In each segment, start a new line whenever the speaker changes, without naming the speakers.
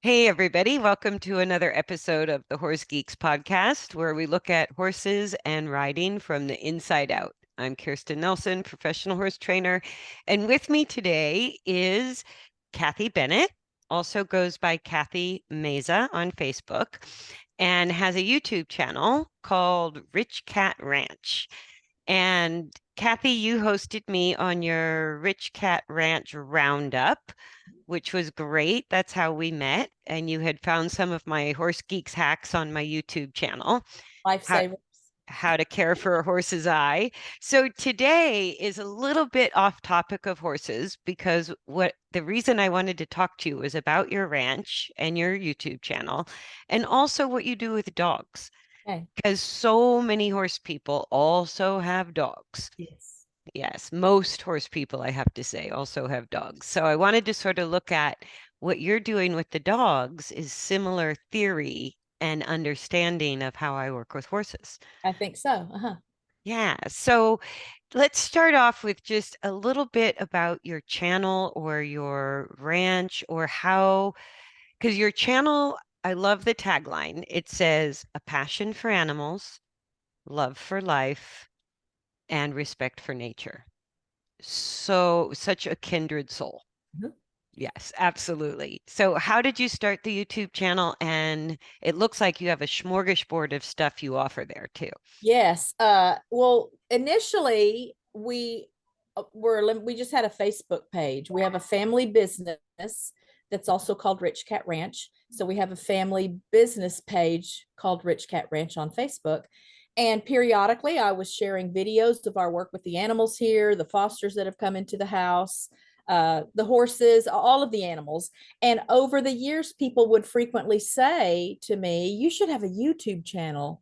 Hey, everybody. Welcome to another episode of the Horse Geeks podcast, where we look at horses and riding from the inside out. I'm Kirsten Nelsen, professional horse trainer. And with me today is Kathy Bennet, also goes by Kathy Meza on Facebook, and has a YouTube channel called RichKat Ranch. And Kathy, you hosted me on your RichKat Ranch Roundup, which was great. That's how we met. And you had found some of my Horse Geeks hacks on my YouTube channel, how,
Lifesavers.
how to care for a horse's eye. So today is a little bit off topic of horses because what the reason I wanted to talk to you was about your ranch and your YouTube channel, and also what you do with dogs.
Okay.
Because so many horse people also have dogs.
Yes.
Yes, most horse people, I have to say, also have dogs. So I wanted to sort of look at what you're doing with the dogs is similar theory and understanding of how I work with horses.
I think so. Uh-huh.
Yeah, so let's start off with just a little bit about your channel or your ranch or how, because your channel, I love the tagline. It says a passion for animals, love for life, and respect for nature. So, such a kindred soul.
Mhm.
Yes, absolutely. So, how did you start the YouTube channel? And it looks like you have a smorgasbord of stuff you offer there too.
Yes. Well, initially we just had a Facebook page. We have a family business that's also called Rich Cat Ranch. So we have a family business page called Rich Cat Ranch on Facebook. And periodically I was sharing videos of our work with the animals here, the fosters that have come into the house, the horses, all of the animals. And over the years, people would frequently say to me, "You should have a YouTube channel."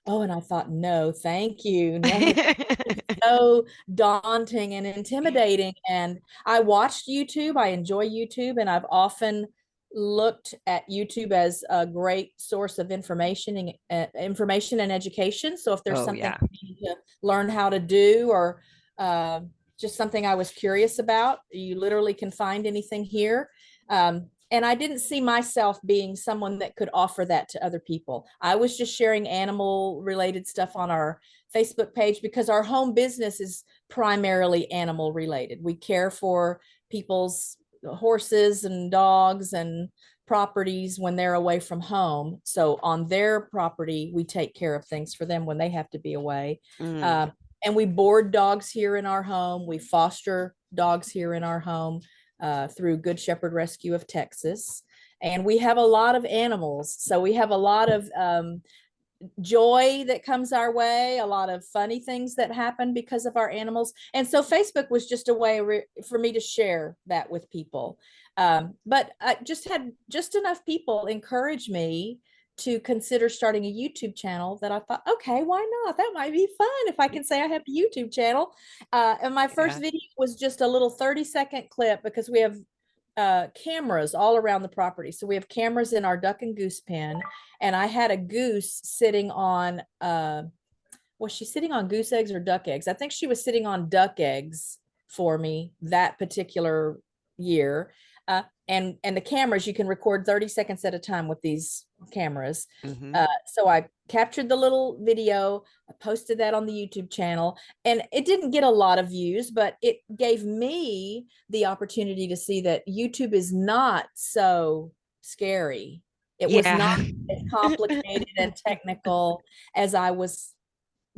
Oh, and I thought, no, thank you. No, no, it's so daunting and intimidating. And I watched YouTube. I enjoy YouTube, and I've often looked at YouTube as a great source of information and education. So if there's
Oh,
something
yeah.
I need to learn how to do, or uh, just something I was curious about, you literally can find anything here. And I didn't see myself being someone that could offer that to other people. I was just sharing animal related stuff on our Facebook page because our home business is primarily animal related. We care for people's horses and dogs and properties when they're away from home. So on their property, we take care of things for them when they have to be away.
Mm.
Uh, and we board dogs here in our home. We foster dogs here in our home through Good Shepherd Rescue of Texas. And we have a lot of animals. So we have a lot of joy that comes our way, a lot of funny things that happen because of our animals. And so Facebook was just a way for me to share that with people. But I just had just enough people encourage me to consider starting a YouTube channel that I thought, okay, why not? That might be fun if I can say I have a YouTube channel. And my first
Yeah.
video was just a little 30-second clip because we have cameras all around the property. So we have cameras in our duck and goose pen, and I had a goose sitting on was she sitting on goose eggs or duck eggs? I think she was sitting on duck eggs for me that particular year. And the cameras, you can record 30 seconds at a time with these cameras.
Hmm.
So I captured the little video, I posted that on the YouTube channel, and it didn't get a lot of views, but it gave me the opportunity to see that YouTube is not so scary. It was not
Yeah.
as complicated and technical as I was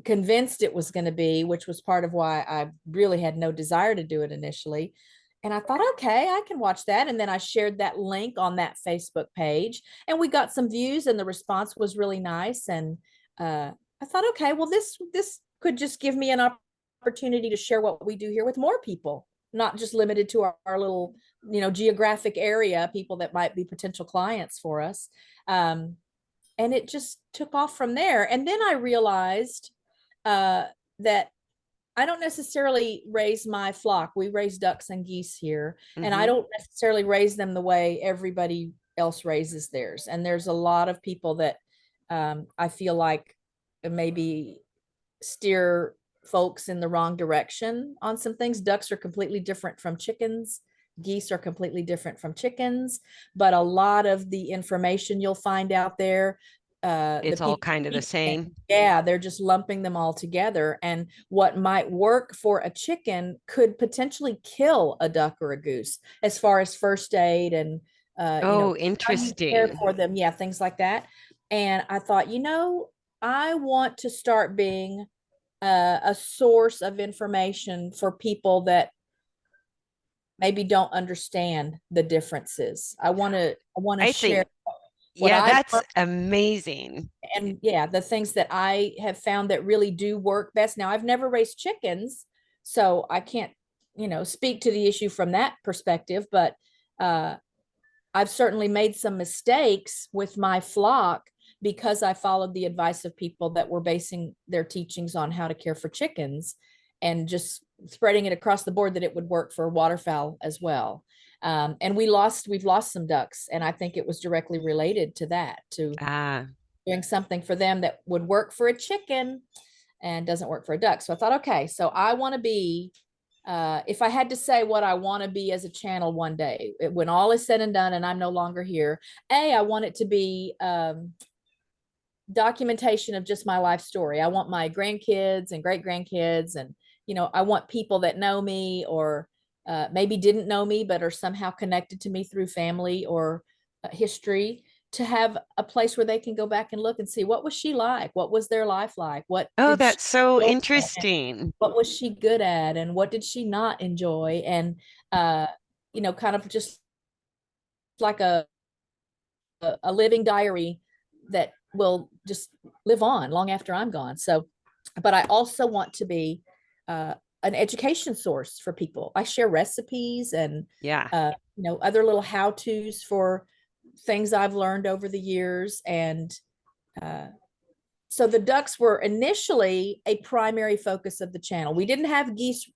convinced it was going to be, which was part of why I really had no desire to do it initially. And I thought, okay, I can watch that. And then I shared that link on that Facebook page, and we got some views, and the response was really nice. And I thought, okay, well, this could just give me an opportunity to share what we do here with more people, not just limited to our little, geographic area, people that might be potential clients for us. Um, and it just took off from there. And then I realized uh, that I don't necessarily raise my flock. We raise ducks and geese here, and I
Hmm.
don't necessarily raise them the way everybody else raises theirs. And there's a lot of people that I feel like maybe steer folks in the wrong direction on some things. Ducks are completely different from chickens geese are completely different from chickens, but a lot of the information you'll find out there, the
It's all
people
kind of the
teaching,
same.
yeah, they're just lumping them all together. And what might work for a chicken could potentially kill a duck or a goose as far as first aid and,
Oh,
how you care
interesting.
for them. Yeah, things like that. And I thought, I want to start being a source of information for people that maybe don't understand the differences. I want to
I
share
think,
what
yeah,
I've
that's
learned,
amazing.
and yeah, the things that I have found that really do work best. Now, I've never raised chickens, so I can't, speak to the issue from that perspective, but uh I've certainly made some mistakes with my flock because I followed the advice of people that were basing their teachings on how to care for chickens and just spreading it across the board that it would work for waterfowl as well. And we've lost some ducks, and I think it was directly related to that, to
Ah,
doing something for them that would work for a chicken and doesn't work for a duck. So I thought, okay, so I want to be, if I had to say what I want to be as a channel one day, when all is said and done and I'm no longer here, I want it to be documentation of just my life story. I want my grandkids and great grandkids, and I want people that know me or maybe didn't know me but are somehow connected to me through family or history, to have a place where they can go back and look and see what was she like, what was their life like, what
oh,
did she
that's so
enjoy, and
interesting.
what was she good at, and what did she not enjoy, and uh, kind of just like a living diary that will just live on long after I'm gone. So, but I also want to be an education source for people. I share recipes and
Yeah.
other little how tos for things I've learned over the years. And uh, so the ducks were initially a primary focus of the channel. We didn't have geese.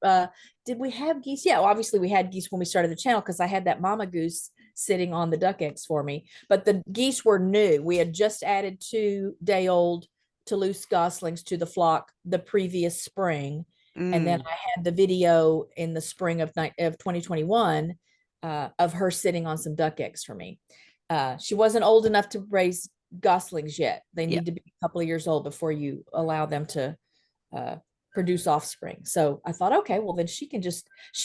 Did we have geese? Yeah, well, obviously we had geese when we started the channel because I had that mama goose sitting on the duck eggs for me. But the geese were new. We had just added 2-day-old Toulouse goslings to the flock the previous spring. And then
Mm.
I had the video in the spring of 2021 of her sitting on some duck eggs for me. She wasn't old enough to raise goslings yet. They
Yeah.
need to be a couple of years old before you allow them to uh, produce offspring. So I thought, okay, well then she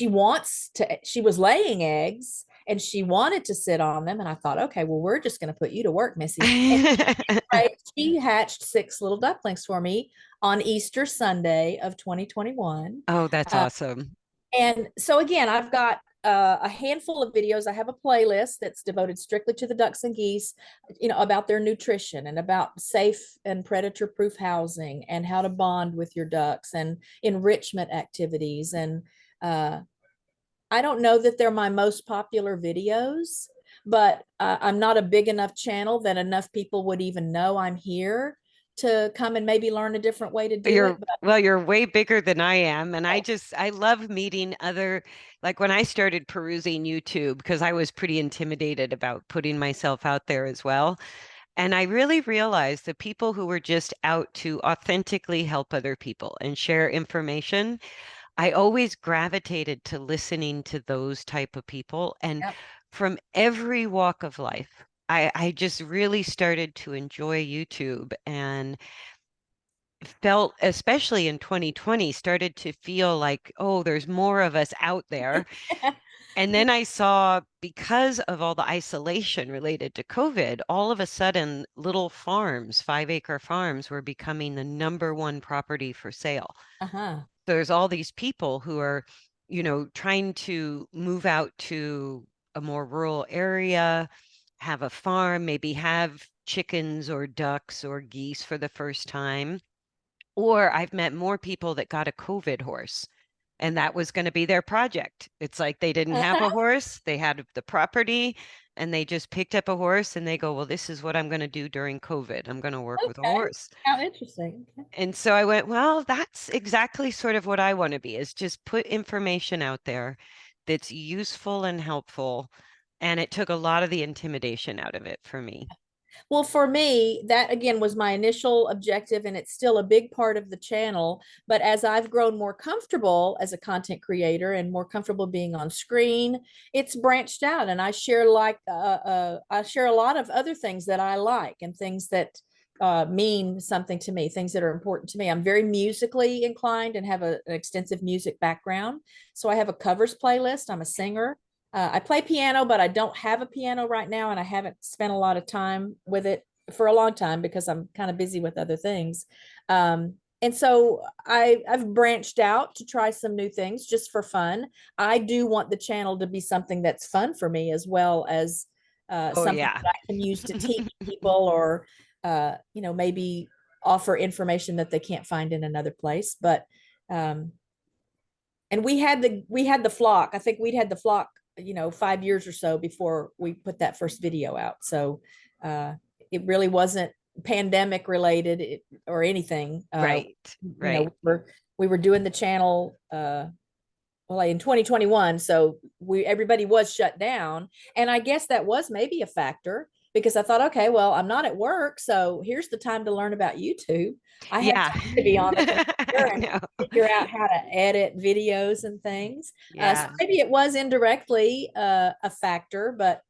was laying eggs and she wanted to sit on them. And I thought, okay, well, we're just going to put you to work, Missy. And she hatched 6 little ducklings for me on Easter Sunday of 2021.
Oh, that's
Uh,
awesome.
and so again, I've got a handful of videos. I have a playlist that's devoted strictly to the ducks and geese, about their nutrition and about safe and predator proof housing and how to bond with your ducks and enrichment activities. And I don't know that they're my most popular videos, but I'm not a big enough channel that enough people would even know I'm here to come and maybe learn a different way to do it.
You're
But
well, you're way bigger than I am. And I love meeting like when I started perusing YouTube, because I was pretty intimidated about putting myself out there as well. And I really realized the people who were just out to authentically help other people and share information, I always gravitated to listening to those type of people. And
yep.
from every walk of life, I just really started to enjoy YouTube and felt, especially in 2020, started to feel like, oh, there's more of us out there. And then I saw, because of all the isolation related to COVID, all of a sudden little farms, 5-acre farms, were becoming the number one property for sale.
Uh-huh.
There's all these people who are, trying to move out to a more rural area, have a farm, maybe have chickens or ducks or geese for the first time. Or I've met more people that got a COVID horse, and that was going to be their project. It's like they didn't have a horse, they had the property, and they just picked up a horse and they go, well, this is what I'm going to do during COVID. I'm going to work with a
Okay.
horse.
How interesting. Okay.
And so I went, well, that's exactly sort of what I want to be, is just put information out there that's useful and helpful. And it took a lot of the intimidation out of it for me.
Well, for me, that again was my initial objective, and it's still a big part of the channel. But as I've grown more comfortable as a content creator and more comfortable being on screen, it's branched out, and I share a lot of other things that I like and things that mean something to me, things that are important to me. I'm very musically inclined and have an extensive music background, so I have a covers playlist. I'm a singer. I play piano, but I don't have a piano right now, and I haven't spent a lot of time with it for a long time because I'm kind of busy with other things. And so I've branched out to try some new things just for fun. I do want the channel to be something that's fun for me as well as
Oh
something
yeah.
that I can use to teach people or maybe offer information that they can't find in another place. But and we had the flock. I think we'd had the flock 5 years or so before we put that first video out, so it really wasn't pandemic related or anything.
Right. Right.
We were doing the channel well, in 2021, so everybody was shut down, and I guess that was maybe a factor because I thought, okay, well, I'm not at work, so here's the time to learn about YouTube. I have
Yeah.
time to be on the computer and
No.
figure out how to edit videos and things. So
Yeah.
maybe it was indirectly a factor, but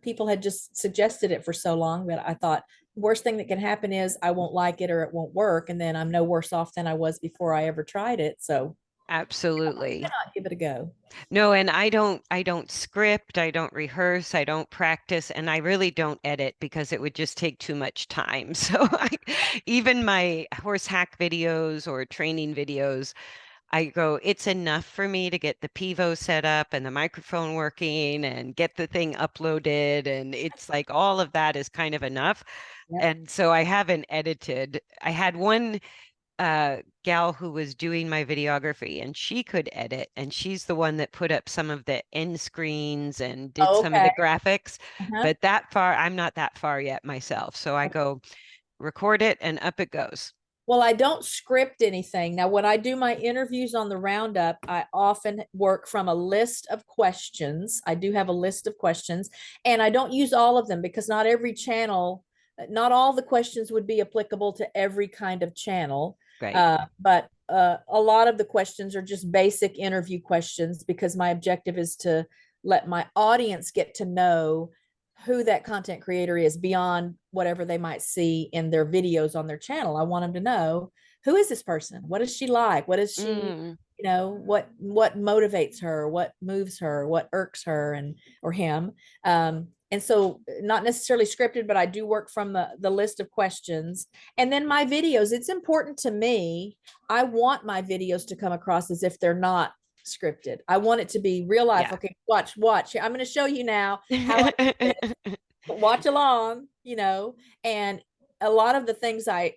people had just suggested it for so long that I thought worst thing that can happen is I won't like it or it won't work, and then I'm no worse off than I was before I ever tried it. So why
Absolutely.
not give it a go?
No, and I don't script, I don't rehearse, I don't practice, and I really don't edit because it would just take too much time. So even my horse hack videos or training videos, I go, it's enough for me to get the pivo set up and the microphone working and get the thing uploaded. And it's like all of that is kind of enough.
Yep.
And so I haven't edited. I had one gal who was doing my videography and she could edit, and she's the one that put up some of the end screens and did some of
Okay.
the graphics.
Uh-huh.
But that far, I'm not that far yet myself. So I go record it and up it goes.
Well, I don't script anything. Now, when I do my interviews on the roundup, I often work from a list of questions. I do have a list of questions, and I don't use all of them because not every channel, not all the questions would be applicable to every kind of channel.
Right.
But a lot of the questions are just basic interview questions because my objective is to let my audience get to know who that content creator is beyond whatever they might see in their videos on their channel. I want them to know, who is this person? What is she like? What is she,
Mm.
what motivates her, what moves her, what irks her and or him. And so not necessarily scripted, but I do work from the list of questions. And then my videos, it's important to me. I want my videos to come across as if they're not scripted. I want it to be real life.
Yeah.
Okay, watch. I'm going to show you now how I watch along, and a lot of the things I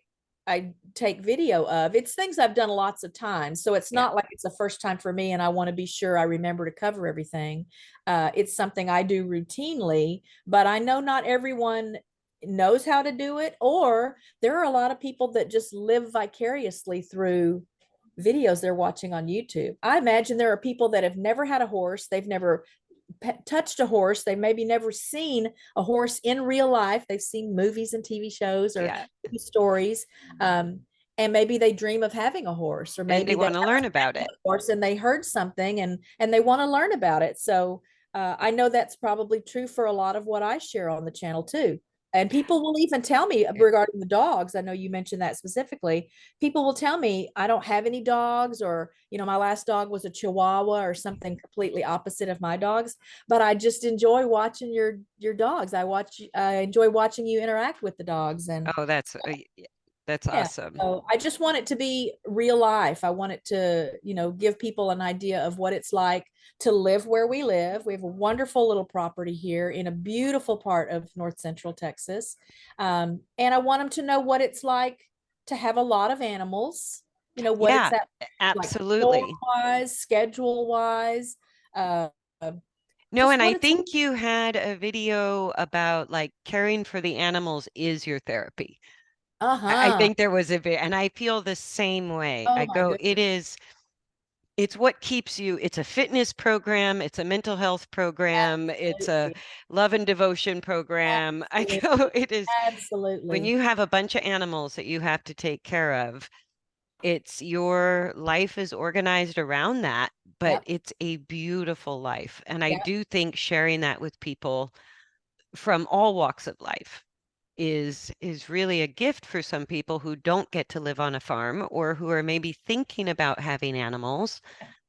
take video of, it's things I've done lots of times. So it's
Yeah.
not like it's the first time for me and I want to be sure I remember to cover everything. It's something I do routinely, but I know not everyone knows how to do it, or there are a lot of people that just live vicariously through videos they're watching on YouTube. I imagine there are people that have never had a horse, they've never touched a horse, they maybe never seen a horse in real life, they've seen movies and TV shows or
Yeah.
stories, and maybe they dream of having a horse, or
And they
maybe they
want to learn
have
about
a
it.
horse and they heard something and they want to learn about it. So I know that's probably true for a lot of what I share on the channel too. And people will even tell me regarding the dogs. I know you mentioned that specifically. People will tell me I don't have any dogs, or, my last dog was a Chihuahua or something completely opposite of my dogs. But I just enjoy watching your dogs. I enjoy watching you interact with the dogs. And
Oh, that's
yeah,
awesome.
so I just want it to be real life. I want it to, give people an idea of what it's like to live where we live. We have a wonderful little property here in a beautiful part of North Central Texas. And I want them to know what it's like to have a lot of animals, what it's
Yeah,
that like
absolutely.
wise, schedule wise, uh,
No,
just
and I
what it's like.
think you had a video about like caring for the animals is your therapy. I
Uh-huh.
think there was a bit, and I feel the same way.
Oh
I
my
go, it
goodness.
is, It's what keeps you, it's a fitness program, it's a mental health program, it's a
Absolutely.
love and devotion program. I
Absolutely.
know it is. When
Absolutely.
you have a bunch of animals that you have to take care of, it's your life is organized around that, but
Yep.
it's a beautiful life. And I
Yep.
do think sharing that with people from all walks of life is really a gift for some people who don't get to live on a farm or who are maybe thinking about having animals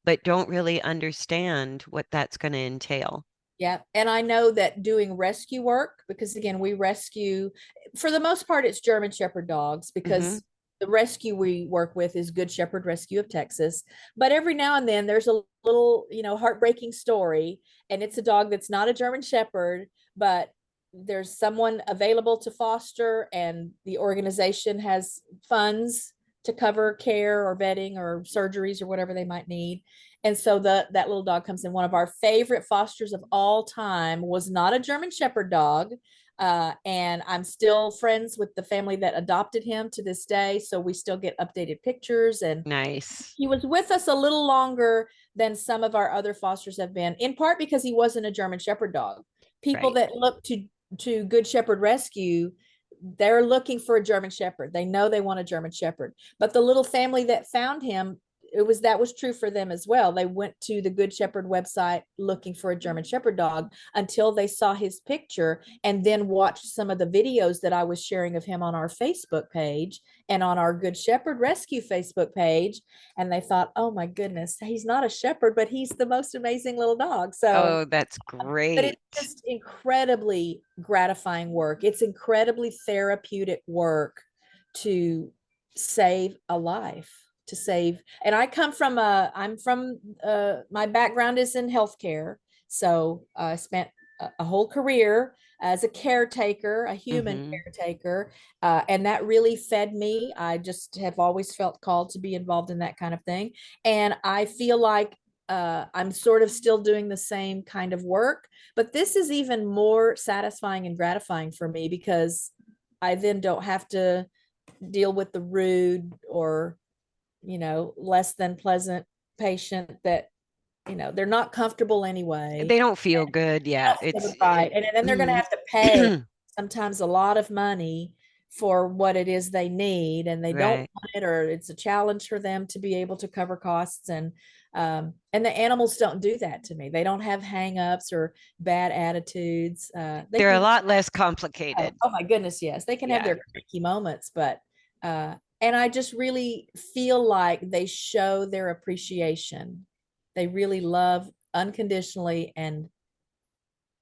but don't really understand what that's going to entail.
Yeah. And I know that doing rescue work, because again, we rescue, for the most part, it's German Shepherd dogs,
Hmm.
because the rescue we work with is Good Shepherd Rescue of Texas. But every now and then there's a little, heartbreaking story. And it's a dog that's not a German Shepherd, but there's someone available to foster, and the organization has funds to cover care or vetting or surgeries or whatever they might need. And so that little dog comes in. One of our favorite fosters of all time was not a German Shepherd dog. And I'm still friends with the family that adopted him to this day. So we still get updated pictures. And
Nice.
he was with us a little longer than some of our other fosters have been, in part because he wasn't a German Shepherd dog. People
Right.
that look to Good Shepherd Rescue, they're looking for a German Shepherd. They know they want a German Shepherd. But the little family that found him, that was true for them as well. They went to the Good Shepherd website looking for a German Shepherd dog until they saw his picture, and then watched some of the videos that I was sharing of him on our Facebook page and on our Good Shepherd Rescue Facebook page. And they thought, oh my goodness, he's not a shepherd, but he's the most amazing little dog. So,
Oh, that's
but it's
great.
just incredibly gratifying work. It's incredibly therapeutic work to save a life, to save. And my background is in healthcare. So I spent a whole career as a caretaker, a human
Hmm.
caretaker. And that really fed me. I just have always felt called to be involved in that kind of thing. And I feel like I'm sort of still doing the same kind of work, but this is even more satisfying and gratifying for me, because I then don't have to deal with the rude or, less than pleasant patient that, they're not comfortable anyway.
They don't feel good.
They
Yeah,
don't feel
it's
right. And then they're going to
it,
have to pay sometimes a lot of money for what it is they need, and they don't
right.
want it, or it's a challenge for them to be able to cover costs. And the animals don't do that to me. They don't have hangups or bad attitudes. They
They're a
can,
lot less complicated.
oh my goodness, yes, they can have
Yeah.
their cranky moments, but and I just really feel like they show their appreciation. They really love unconditionally, and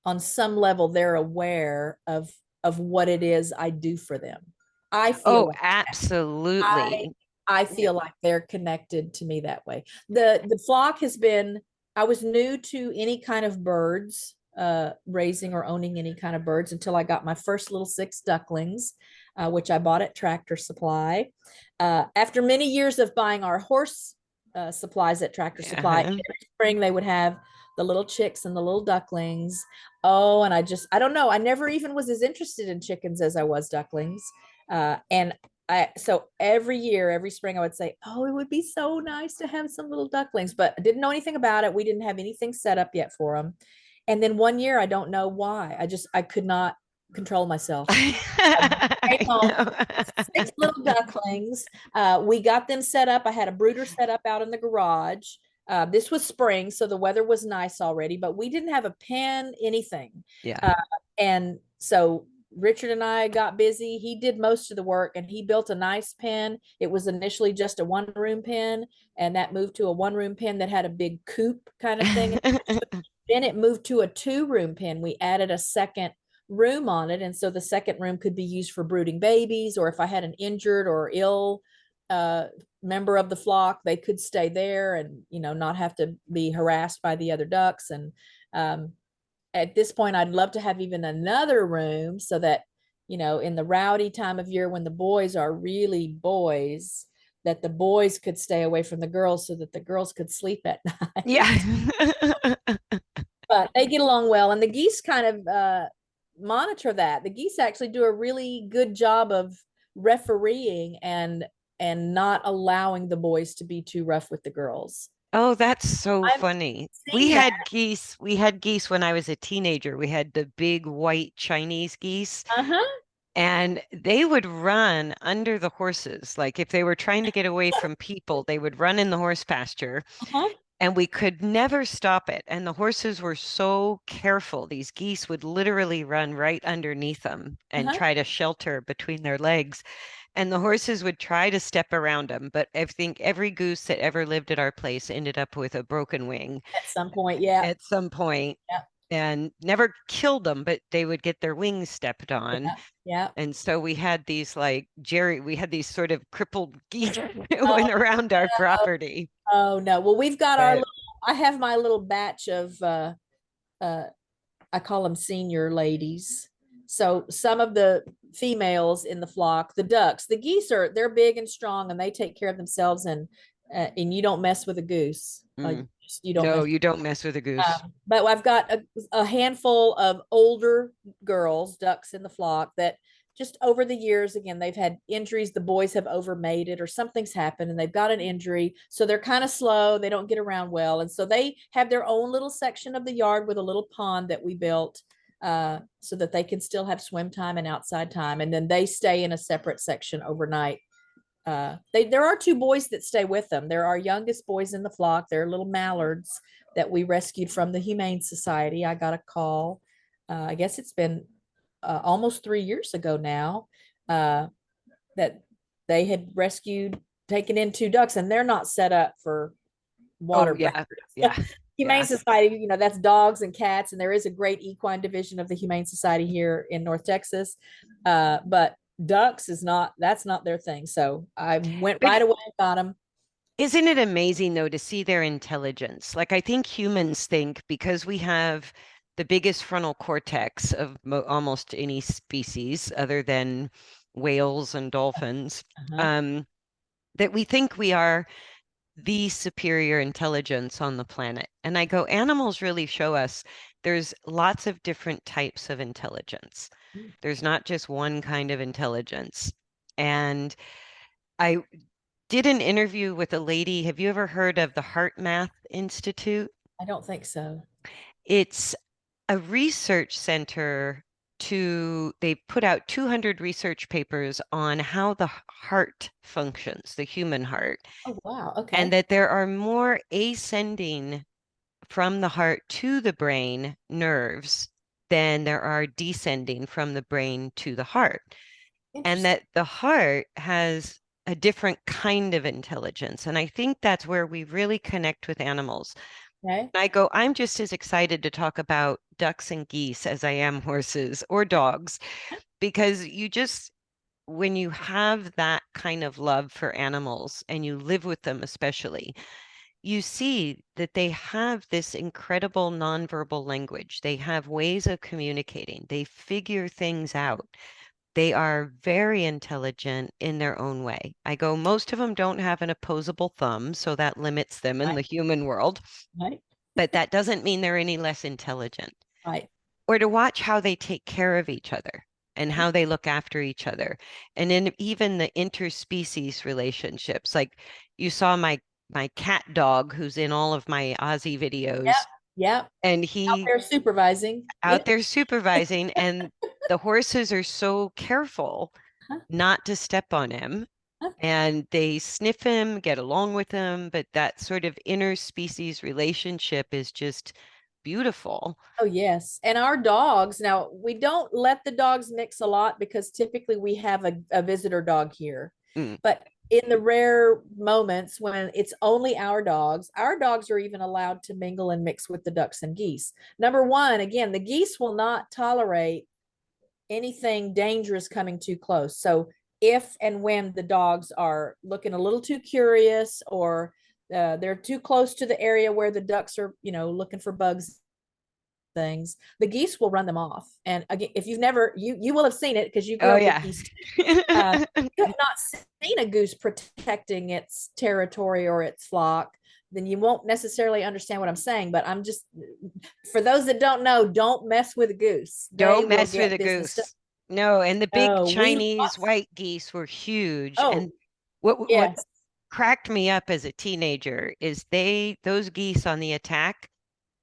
on some level they're aware of what it is I do for them. I feel
Oh,
like I
absolutely.
I feel like they're connected to me that way. The flock has been, I was new to any kind of birds, raising or owning any kind of birds, until I got my first little 6 ducklings, which I bought at Tractor Supply. After many years of buying our horse supplies at Tractor Supply,
Uh-huh.
every spring they would have the little chicks and the little ducklings. Oh, and I don't know, I never even was as interested in chickens as I was ducklings. And so every year, every spring, I would say, oh, it would be so nice to have some little ducklings, but I didn't know anything about it. We didn't have anything set up yet for them. And then one year, I don't know why, I could not control myself. I came
I
home,
know.
6 little ducklings. We got them set up. I had a brooder set up out in the garage. This was spring, so the weather was nice already, but we didn't have a pen, anything.
Yeah.
Uh, and so Richard and I got busy. He did most of the work, and he built a nice pen. It was initially just a one-room pen, and that moved to a one-room pen that had a big coop kind of thing. Then it moved to a 2-room pen. We added a second room on it. And so the second room could be used for brooding babies, or if I had an injured or ill uh, member of the flock, they could stay there and, not have to be harassed by the other ducks. And at this point, I'd love to have even another room so that, in the rowdy time of year when the boys are really boys, that the boys could stay away from the girls so that the girls could sleep at
Yeah.
night. But they get along well, and the geese kind of monitor that. The geese actually do a really good job of refereeing and not allowing the boys to be too rough with the girls.
Oh, that's so
I've
funny.
seen that.
We had geese when I was a teenager. We had the big white Chinese geese,
Uh-huh.
and they would run under the horses. Like if they were trying to get away from people, they would run in the horse pasture,
Uh-huh.
and we could never stop it. And the horses were so careful. These geese would literally run right underneath them and
Uh-huh.
try to shelter between their legs. And the horses would try to step around them, but I think every goose that ever lived at our place ended up with a broken wing
At some point, yeah.
at some point
Yeah.
and never killed them, but they would get their wings stepped on.
Yeah. Yeah.
And so we had these like we had these sort of crippled geese that
Oh,
went around our property.
oh no. Well, we've got our
But
little, I have my little batch of uh I call them senior ladies. So some of the females in the flock, the ducks, the geese are they're big and strong and they take care of themselves and you don't mess with a goose.
mm,
You don't
no,
mess.
you don't mess with a goose.
But I've got a handful of older girls, ducks in the flock that just over the years, again, they've had injuries. The boys have overmated or something's happened and they've got an injury. So they're kind of slow. They don't get around well. And so they have their own little section of the yard with a little pond that we built so that they can still have swim time and outside time. And then they stay in a separate section overnight. There are two boys that stay with them. They're our youngest boys in the flock. They're little mallards that we rescued from the Humane Society. I got a call. I guess it's been almost 3 years ago now that they had rescued, taken in two ducks, and they're not set up for
Oh
water
yeah,
breakers.
yeah,
Humane
yeah.
Society, that's dogs and cats, and there is a great equine division of the Humane Society here in North Texas. But ducks is not, that's not their thing. So I went
But
right away and got them.
isn't it amazing though to see their intelligence? Like I think humans think because we have the biggest frontal cortex of almost any species other than whales and dolphins,
Uh-huh.
um, that we think we are the superior intelligence on the planet. And I go, animals really show us there's lots of different types of intelligence. There's not just one kind of intelligence. And I did an interview with a lady. Have you ever heard of the Heart Math Institute?
I don't think so.
It's a research center they put out 200 research papers on how the heart functions, the human heart,
Oh, wow.
and
Okay.
that there are more ascending from the heart to the brain nerves than there are descending from the brain to the heart. And
Interesting.
that the heart has a different kind of intelligence. And I think that's where we really connect with animals.
Okay.
And I go, I'm just as excited to talk about ducks and geese as I am horses or dogs, because when you have that kind of love for animals and you live with them, especially, you see that they have this incredible nonverbal language. They have ways of communicating, they figure things out. They are very intelligent in their own way. I go, most of them don't have an opposable thumb, so that limits them in
Right.
the human world,
Right.
but that doesn't mean they're any less intelligent.
Right.
Or to watch how they take care of each other and how they look after each other. And in even the interspecies relationships, like you saw my cat dog who's in all of my Aussie
Yep.
videos,
Yep.
and
Out
he
there supervising. Yeah.
out there supervising, and the horses are so careful
Huh.
not to step on him.
Huh.
And they sniff him, get along with him, but that sort of interspecies relationship is just beautiful.
Oh, yes. And our dogs, now we don't let the dogs mix a lot because typically we have a visitor dog here.
Mm.
But in the rare moments when it's only our dogs are even allowed to mingle and mix with the ducks and geese. Number one, again, the geese will not tolerate anything dangerous coming too close. So if and when the dogs are looking a little too curious or they're too close to the area where the ducks are, looking for bugs, things, the geese will run them off. And again, if you've never, you will have seen it because you grew
Oh
up with
yeah.
geese. You have not seen a goose protecting its territory or its flock, then you won't necessarily understand what I'm saying. But I'm just, for those that don't know, don't mess with a goose. They
Don't
will
mess with
get
a
business done.
goose. No, and the big
Oh, we
Chinese
lost.
white geese were huge.
Oh,
And what
yes.
cracked me up as a teenager is those geese on the attack,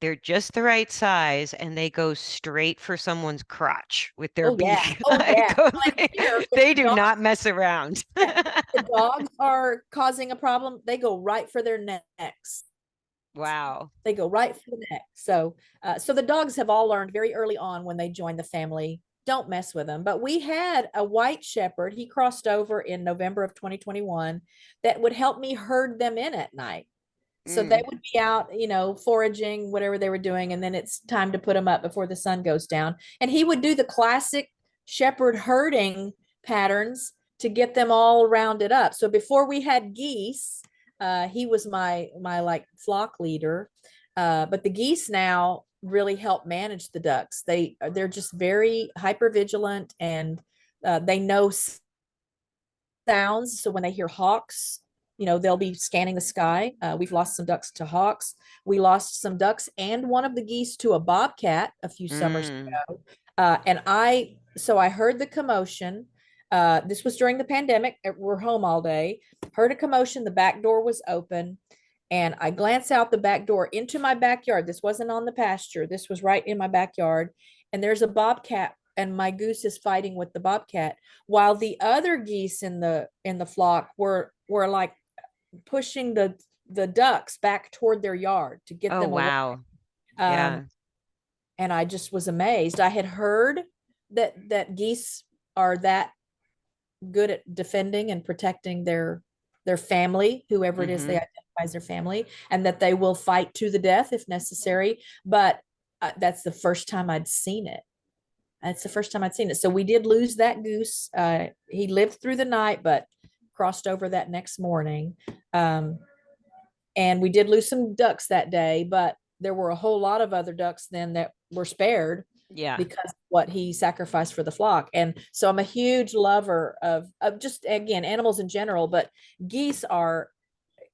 they're just the right size and they go straight for someone's crotch with their
Oh yeah.
beak.
Oh yeah. Like
They,
here, if
they
the
do
dog,
not mess around.
yeah, the dogs are causing a problem, they go right for their necks.
Wow.
They go right for the neck. So the dogs have all learned very early on when they join the family, don't mess with them. But we had a white shepherd. He crossed over in November of 2021 that would help me herd them in at night. So they
Mm,
would be out, foraging, whatever they were doing, and then it's time to put them up before the sun goes down. And he would do the classic shepherd herding patterns to get them all rounded up. So before we had geese, he was my like flock leader. But the geese now really help manage the ducks. They're just very hyper vigilant, and they know sounds. So when they hear hawks, they'll be scanning the sky. We've lost some ducks to hawks. We lost some ducks and one of the geese to a bobcat a few summers
mm.
ago. So I heard the commotion. This was during the pandemic. We're home all day. Heard a commotion. The back door was open. And I glanced out the back door into my backyard. This wasn't on the pasture. This was right in my backyard. And there's a bobcat, and my goose is fighting with the bobcat, while the other geese in the flock were like pushing the ducks back toward their yard to get
Oh,
them away.
wow.
Um,
Yeah.
and I just was amazed. I had heard that geese are that good at defending and protecting their family, whoever it is they
Hmm.
identify as their family, and that they will fight to the death if necessary. But that's the first time I'd seen it. That's the first time I'd seen it. So we did lose that goose. He lived through the night, but crossed over that next morning. Um, and we did lose some ducks that day, but there were a whole lot of other ducks then that were spared
Yeah.
because of what he sacrificed for the flock. And so I'm a huge lover of just, again, animals in general, but geese are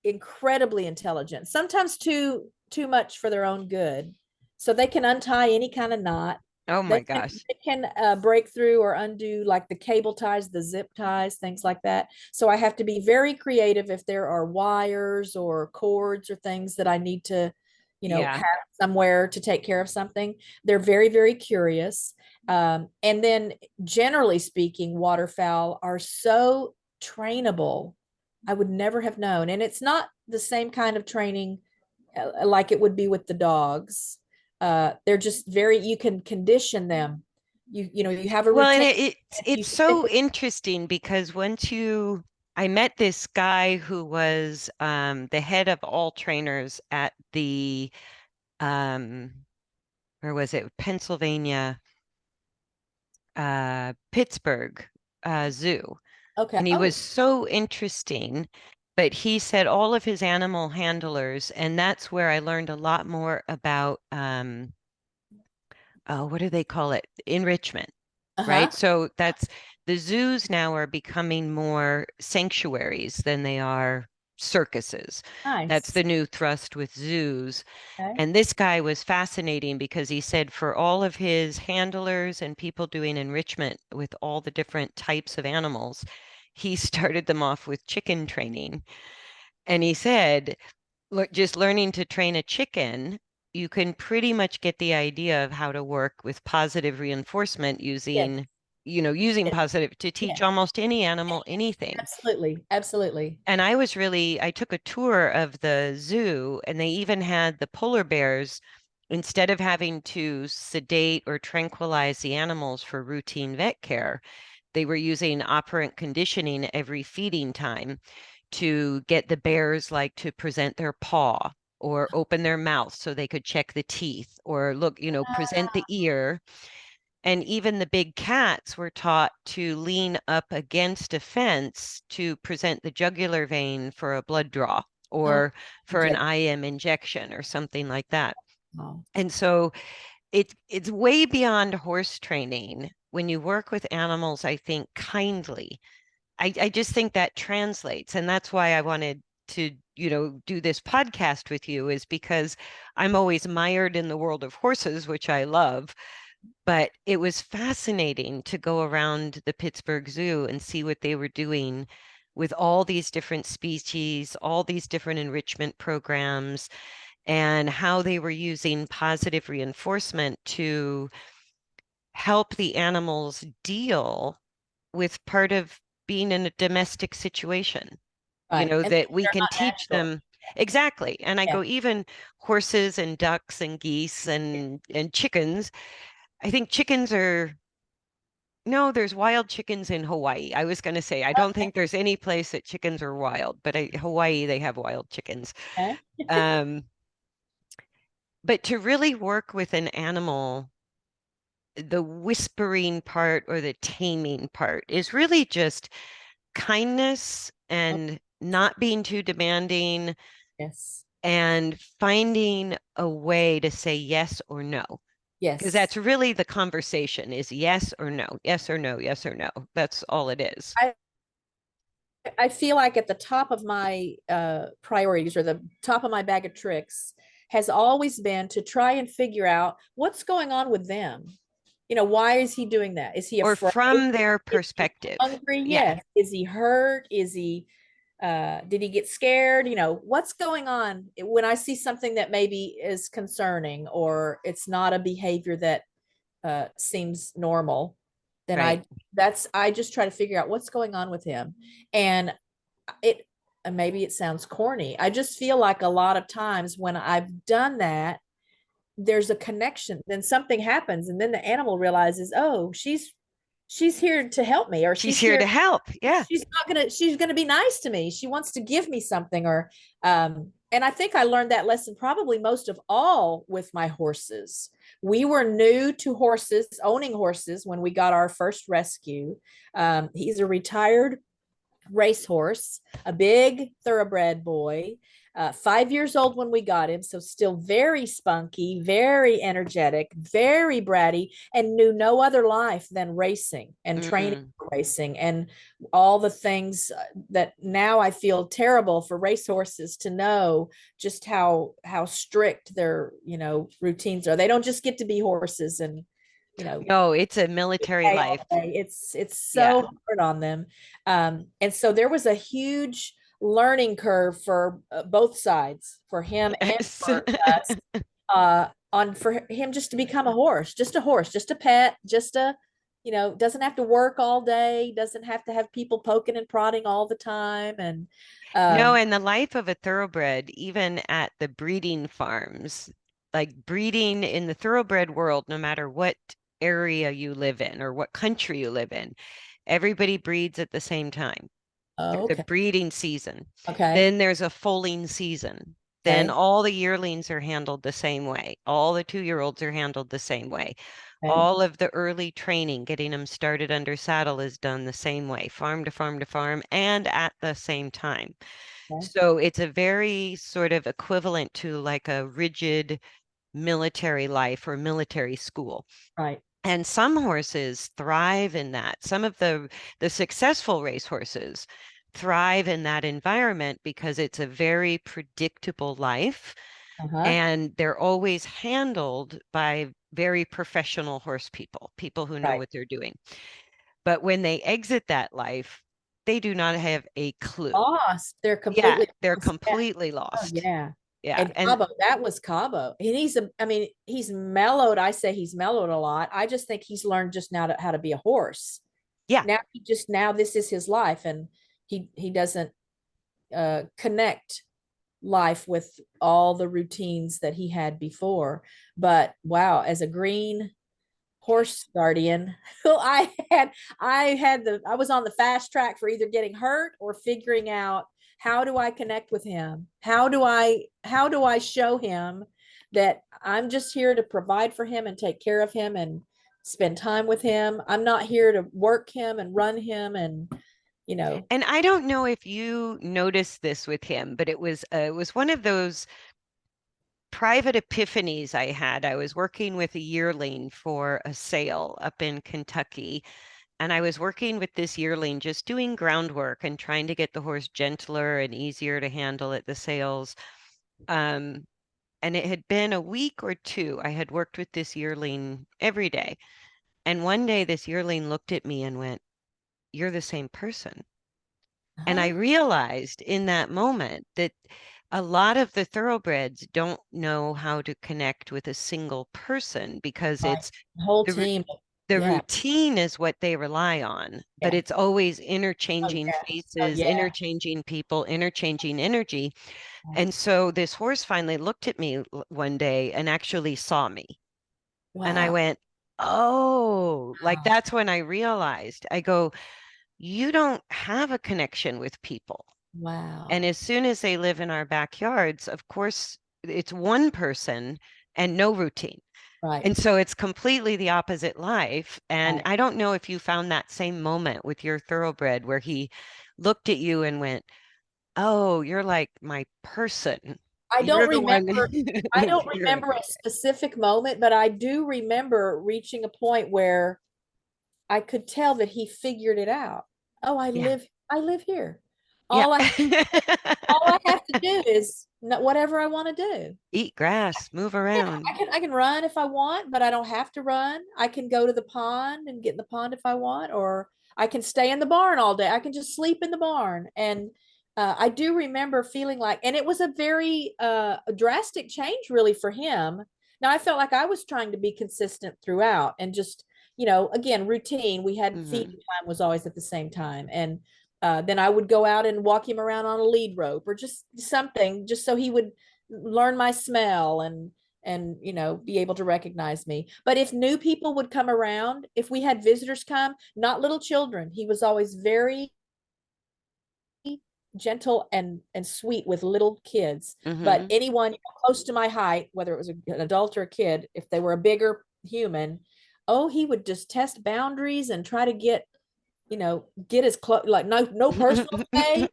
incredibly intelligent, sometimes too much for their own good. So they can untie any kind of knot.
Oh
They
my
can,
gosh.
they can break through or undo like the cable ties, the zip ties, things like that. So I have to be very creative if there are wires or cords or things that I need to,
Yeah.
have somewhere to take care of something. They're very, very curious. And then generally speaking, waterfowl are so trainable. I would never have known. And it's not the same kind of training like it would be with the dogs. They're just very, you can condition them. You have a
Well, and
routine. You
it's
stick
so
with,
interesting because I met this guy who was the head of all trainers at the um where was it? Pennsylvania, Pittsburgh Zoo.
okay.
And he was
Oh,
so interesting, but he said all of his animal handlers, and that's where I learned a lot more about oh, what do they call it? Enrichment,
uh-huh.
right? So that's the zoos now are becoming more sanctuaries than they are circuses. That's
Nice.
the new thrust with zoos.
Okay.
And this guy was fascinating because he said for all of his handlers and people doing enrichment with all the different types of animals, he started them off with chicken training. And he said, look, just learning to train a chicken, you can pretty much get the idea of how to work with positive reinforcement
Yes.
using
Yes.
positive to teach
Yeah.
almost any animal anything.
Absolutely. Absolutely.
And I took a tour of the zoo, and they even had the polar bears, instead of having to sedate or tranquilize the animals for routine vet care, they were using operant conditioning every feeding time to get the bears like to present their paw or open their mouth so they could check the teeth or look, present the ear. And even the big cats were taught to lean up against a fence to present the jugular vein for a blood draw
Oh,
or for an
yeah.
IM injection or something like that.
Oh,
And so it's way beyond horse training. When you work with animals, I think kindly, I just think that translates. And that's why I wanted to, do this podcast with you, is because I'm always mired in the world of horses, which I love. But it was fascinating to go around the Pittsburgh Zoo and see what they were doing with all these different species, all these different enrichment programs, and how they were using positive reinforcement to help the animals deal with part of being in a domestic situation,
Right. And
that we
they're
can
not
teach
natural.
them. Exactly. And I
Yeah.
go, even horses and ducks and geese and chickens. I think chickens are, no, there's wild chickens in Hawaii. I was going to say, I don't think there's any place that chickens are wild, but Hawaii, they have wild chickens.
Okay.
Um, but to really work with an animal, the whispering part or the taming part is really just kindness
Oh,
and not being too demanding
yes.
and finding a way to say yes or no. Because
Yes.
that's really the conversation is yes or no, yes or no, yes or no. That's all it is.
I feel like at the top of my priorities or the top of my bag of tricks has always been to try and figure out what's going on with them. Why is he doing that? Is he
Or
afraid?
from their
Is he
perspective.
hungry?
Yeah,
Yes. Is he hurt? Did he get scared? What's going on when I see something that maybe is concerning or it's not a behavior that seems normal, then
right.
I just try to figure out what's going on with him. And it and maybe it sounds corny. I just feel like a lot of times when I've done that, there's a connection. Then something happens, and then the animal realizes, oh, she's here to help me, or
She's
she's
here
here.
to help. Yeah.
She's gonna be nice to me. She wants to give me something, or and I think I learned that lesson probably most of all with my horses. We were new to horses, owning horses when we got our first rescue. He's a retired racehorse, a big thoroughbred boy, 5 years old when we got him. So still very spunky, very energetic, very bratty, and knew no other life than racing and training
Mm.
for racing and all the things that now I feel terrible for racehorses to know just how strict their routines are. They don't just get to be horses and you know
No, it's a military
day all
life.
day. It's
Yeah.
so hard on them. And so there was a huge learning curve for both sides, for him and
Yes.
for us, on for him just to become a horse, just a pet, doesn't have to work all day, doesn't have to have people poking and prodding all the time. And
No,
um,
and the life of a thoroughbred, even at the breeding farms, like breeding in the thoroughbred world, no matter what area you live in or what country you live in, everybody breeds at the same time.
oh,
There's a
okay,
breeding season.
okay,
Then there's a foaling season. Then
okay,
all the yearlings are handled the same way. All the 2-year-olds are handled the same way.
okay,
All of the early training, getting them started under saddle, is done the same way, farm to farm to farm, and at the same time.
okay,
So it's a very sort of equivalent to like a rigid military life or military school.
right,
And some horses thrive in that. Some of the successful race horses thrive in that environment because it's a very predictable life
uh-huh,
and they're always handled by very professional horse people, people who know
right,
what they're doing. But when they exit that life, they do not have a clue.
lost. They're
Yeah,
completely
they're
lost. Yeah.
completely
Oh
lost.
yeah.
Yeah.
And
And
Cabo, that was Cabo. And I mean, he's mellowed. I say he's mellowed a lot. I just think he's learned just now how to be a horse.
yeah,
Now this is his life, and he doesn't connect life with all the routines that he had before. But wow, as a green horse guardian, I was on the fast track for either getting hurt or figuring out how do I connect with him? How do I show him that I'm just here to provide for him and take care of him and spend time with him. I'm not here to work him and run him and you know
and I don't know if you noticed this with him, but it was one of those private epiphanies I had. I was working with a yearling for a sale up in Kentucky, and I was working with this yearling, just doing groundwork and trying to get the horse gentler and easier to handle at the sales. Um, and it had been a week or two. I had worked with this yearling every day. And one day this yearling looked at me and went, "You're the same person." And I
Uh-huh.
realized in that moment that a lot of the thoroughbreds don't know how to connect with a single person because
Right.
it's
The whole
the
team.
the
Yeah.
routine is what they rely on, but
Yeah.
it's always
Oh,
interchanging
yes. Oh,
faces,
yeah.
interchanging people, interchanging energy.
Yeah.
And so this horse finally looked at me one day and actually saw me. And I
Wow.
went, oh, like
Wow.
that's when I realized, I go, you don't have a connection with people. And
Wow.
as soon as they live in our backyards, of course, it's one person and no routine.
Right.
And so it's completely the opposite life. And
Right.
I don't know if you found that same moment with your thoroughbred where he looked at you and went, oh, you're like my person.
I don't
You're the one.
remember I don't
You're,
remember a specific moment, but I do remember reaching a point where I could tell that he figured it out. Oh,
yeah.
I live here.
Yeah.
All I all I have to do is whatever I want to do.
Eat grass, move
Yeah,
around.
I can run if I want, but I don't have to run. I can go to the pond and get in the pond if I want, or I can stay in the barn all day. I can just sleep in the barn. And I do remember feeling like, and it was a very drastic change really for him. Now I felt like I was trying to be consistent throughout and just, again, routine. We had feeding
Hmm.
time was always at the same time. And then I would go out and walk him around on a lead rope or just something, just so he would learn my smell and be able to recognize me. But if new people would come around, if we had visitors come, not little children, he was always very gentle and sweet with little kids. But
Hmm.
anyone close to my height, whether it was an adult or a kid, if they were a bigger human, oh, he would just test boundaries and try to get as close, like no personal space.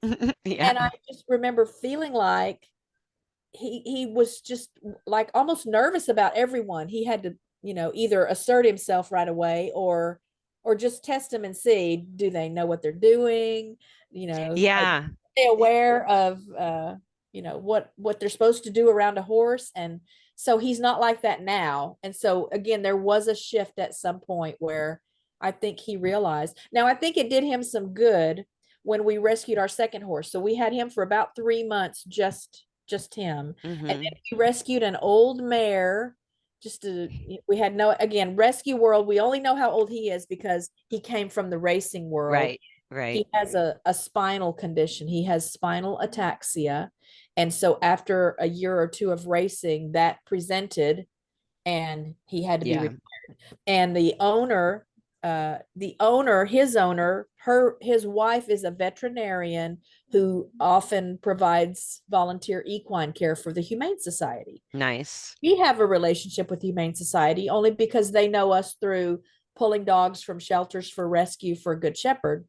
Yeah.
And I just remember feeling like he was just like almost nervous about everyone. He had to, either assert himself right away or just test them and see, do they know what they're doing?
Yeah.
They aware of what they're supposed to do around a horse. And so he's not like that now. And so again, there was a shift at some point where I think he realized. Now I think it did him some good when we rescued our second horse. So we had him for about 3 months, just him. And
Hmm.
then we rescued an old mare. We had no, again, rescue world. We only know how old he is because he came from the racing world.
Right. Right.
He has a spinal condition. He has spinal ataxia. And so after a year or two of racing, that presented and he had to be
Yeah.
and his wife is a veterinarian who often provides volunteer equine care for the Humane Society.
Nice.
We have a relationship with Humane Society only because they know us through pulling dogs from shelters for rescue for Good Shepherd.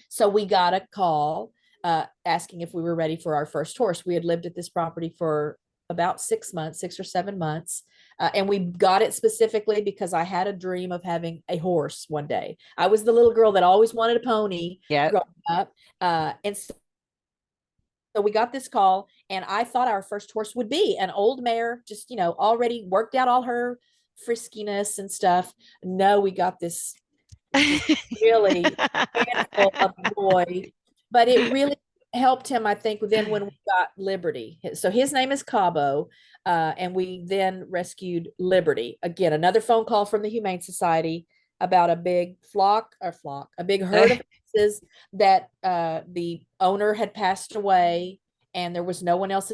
So we got a call asking if we were ready for our first horse. We had lived at this property for about 6 months, 6 or 7 months. And we got it specifically because I had a dream of having a horse one day. I was the little girl that always wanted a pony
Yeah.
growing up. And so we got this call, and I thought our first horse would be an old mare, just, already worked out all her friskiness and stuff. No, we got this really handful of a boy, but it really helped him, I think, then when we got Liberty. So his name is Cabo, and we then rescued Liberty. Again, another phone call from the Humane Society about a big a big herd of horses that the owner had passed away, and there was no one else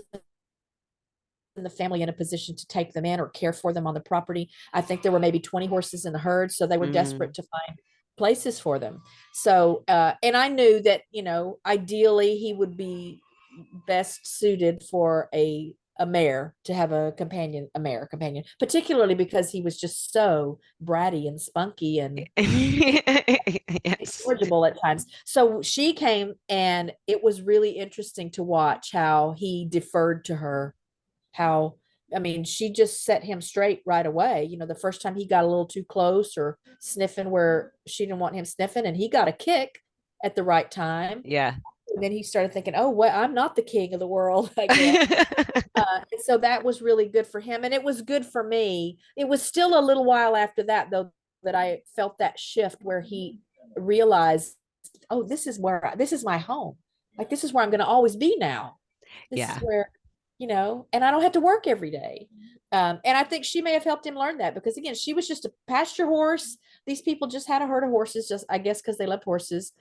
in the family in a position to take them in or care for them on the property. I think there were maybe 20 horses in the herd, so they were desperate
Mm.
to find places for them. So, and I knew that, ideally he would be best suited for a mare to have a mare companion, particularly because he was just so bratty and spunky and
Yes.
incorrigible at times. So she came, and it was really interesting to watch how he deferred to her. How, I mean, she just set him straight right away. The first time he got a little too close or sniffing where she didn't want him sniffing, and he got a kick at the right time.
Yeah.
And then he started thinking, oh, well, I'm not the king of the world, I guess. And so that was really good for him. And it was good for me. It was still a little while after that, though, that I felt that shift where he realized oh, this is this is my home. Like, this is where I'm going to always be now. This is
Yeah.
where, and I don't have to work every day. And I think she may have helped him learn that, because again, she was just a pasture horse. These people just had a herd of horses, just, I guess, because they loved horses.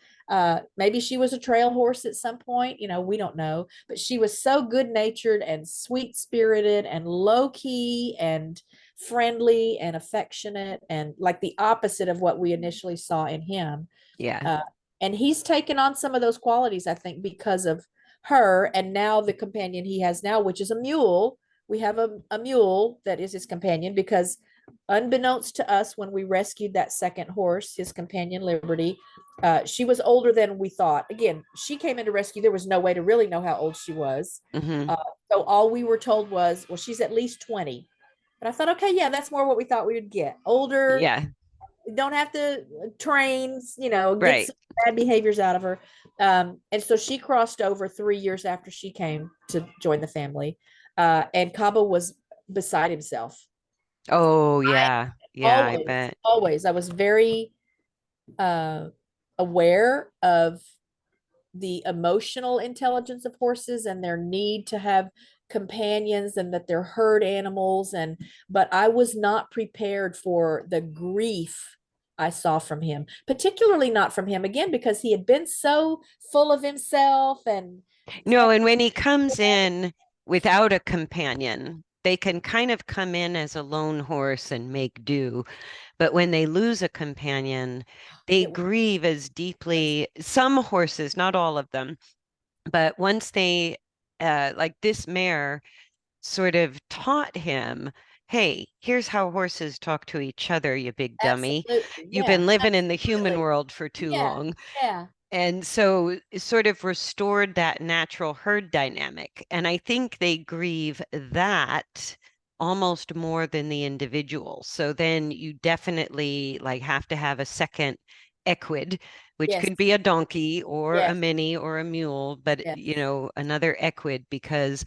Maybe she was a trail horse at some point, we don't know, but she was so good natured and sweet spirited and low key and friendly and affectionate, and like the opposite of what we initially saw in him.
Yeah.
Uh, and he's taken on some of those qualities, I think, because of her. And now the companion he has now, which is a mule. We have a mule that is his companion, because unbeknownst to us, when we rescued that second horse, his companion Liberty, she was older than we thought. Again, she came into rescue. There was no way to really know how old she was.
Hmm.
So all we were told was, well, she's at least 20. But I thought, okay, yeah, that's more what we thought we would get. Older,
Yeah.
don't have to train, get
Right.
some bad behaviors out of her. And so she crossed over 3 years after she came to join the family. And Cabo was beside himself.
Oh,
I
yeah. Yeah, I
always,
bet.
always, I was very uh, aware of the emotional intelligence of horses and their need to have companions, and that they're herd animals. But I was not prepared for the grief I saw from him, particularly not from him, again, because he had been so full of himself and
No, and when he comes in without a companion, they can kind of come in as a lone horse and make do. But when they lose a companion, they
it was
grieve as deeply. Some horses, not all of them, but once they, like this mare, sort of taught him, hey, here's how horses talk to each other, you big dummy.
absolutely,
You've
yeah,
been living in the human
absolutely,
world for too
yeah,
long.
yeah,
And so it sort of restored that natural herd dynamic. And I think they grieve that almost more than the individual. So then you definitely like have to have a second equid, which
yes,
could be a donkey or a
yes,
mini or a mule, but
yes.
another equid, because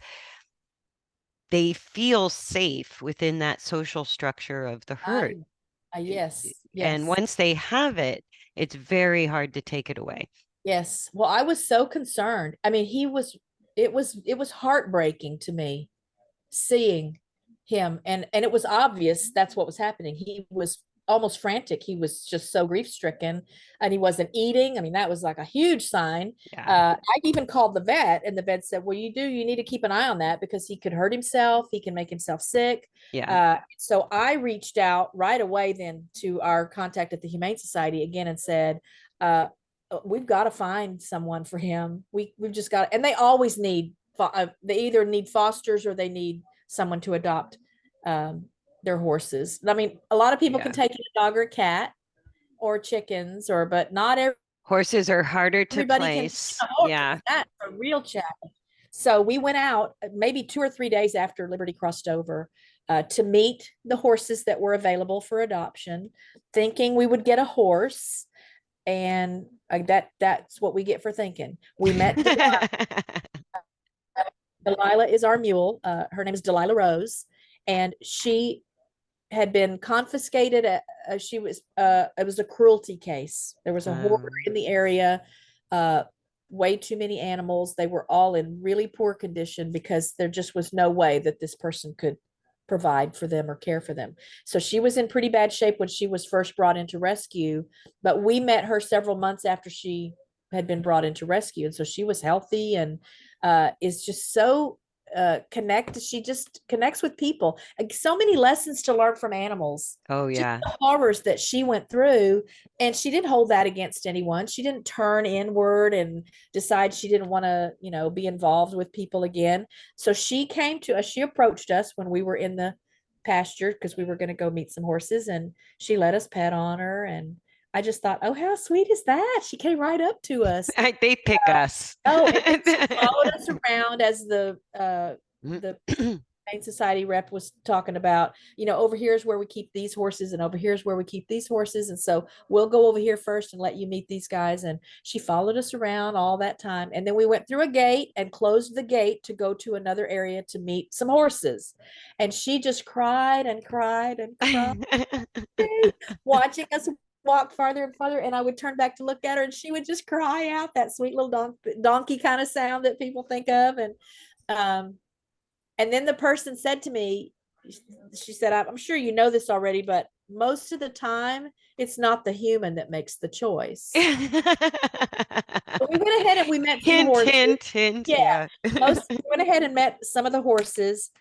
they feel safe within that social structure of the herd.
Yes,
And
yes.
once they have it, it's very hard to take it away.
Yes. Well, I was so concerned. I mean, it was heartbreaking to me seeing him, and it was obvious that's what was happening. He was almost frantic. He was just so grief stricken, and he wasn't eating. I mean, that was like a huge sign.
Yeah.
I even called the vet, and the vet said, well, you need to keep an eye on that, because he could hurt himself. He can make himself sick.
Yeah.
So I reached out right away then to our contact at the Humane Society again and said, we've got to find someone for him. We've just got, and they always need, they either need fosters or they need someone to adopt um, their horses. I mean, a lot of people can
Yeah.
take a dog or a cat or chickens, but not
Horses are harder to
everybody can take
place.
a horse.
Yeah.
That's a real challenge. So we went out maybe 2 or 3 days after Liberty crossed over to meet the horses that were available for adoption, thinking we would get a horse. And that's what we get for thinking. We met Delilah. Delilah is our mule. Her name is Delilah Rose, and she had been confiscated. She was it was a cruelty case. There was a hoarder
Um,
in the area. Uh, Way too many animals. They were all in really poor condition, because there just was no way that this person could provide for them or care for them. So she was in pretty bad shape when she was first brought into rescue, but we met her several months after she had been brought into rescue. And so she was healthy and is just so connect. She just connects with people. Like, so many lessons to learn from animals.
oh
Just
yeah.
the horrors that she went through, and she didn't hold that against anyone. She didn't turn inward and decide she didn't want to, be involved with people again. So she came to us. She approached us when we were in the pasture, because we were going to go meet some horses, and she let us pet on her. And I just thought, oh, how sweet is that? She came right up to us.
They pick us.
Oh, and then she followed us around, as the Humane Society rep was talking about, over here is where we keep these horses, and over here is where we keep these horses. And so we'll go over here first and let you meet these guys. And she followed us around all that time. And then we went through a gate and closed the gate to go to another area to meet some horses. And she just cried and cried and cried, watching us walk farther and farther, and I would turn back to look at her, and she would just cry out that sweet little donkey kind of sound that people think of. Um, and then the person said to me, she said, I'm sure you know this already, but most of the time, it's not the human that makes the choice. But we went ahead and we met some
Hint,
horses.
hint, hint.
Yeah,
Yeah.
we went ahead and met some of the horses,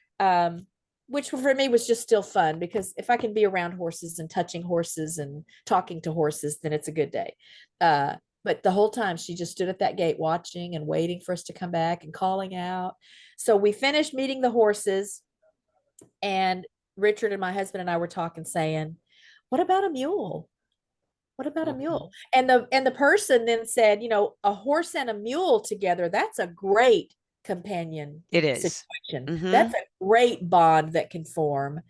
which for me was just still fun, because if I can be around horses and touching horses and talking to horses, then it's a good day. But the whole time she just stood at that gate watching and waiting for us to come back and calling out. So we finished meeting the horses, and Richard and my husband and I were talking, saying, "What about a mule? What about a
Mhm.
mule?" And the person then said, a horse and a mule together, that's a great companion
It is.
situation.
Hmm.
That's a great bond that can form.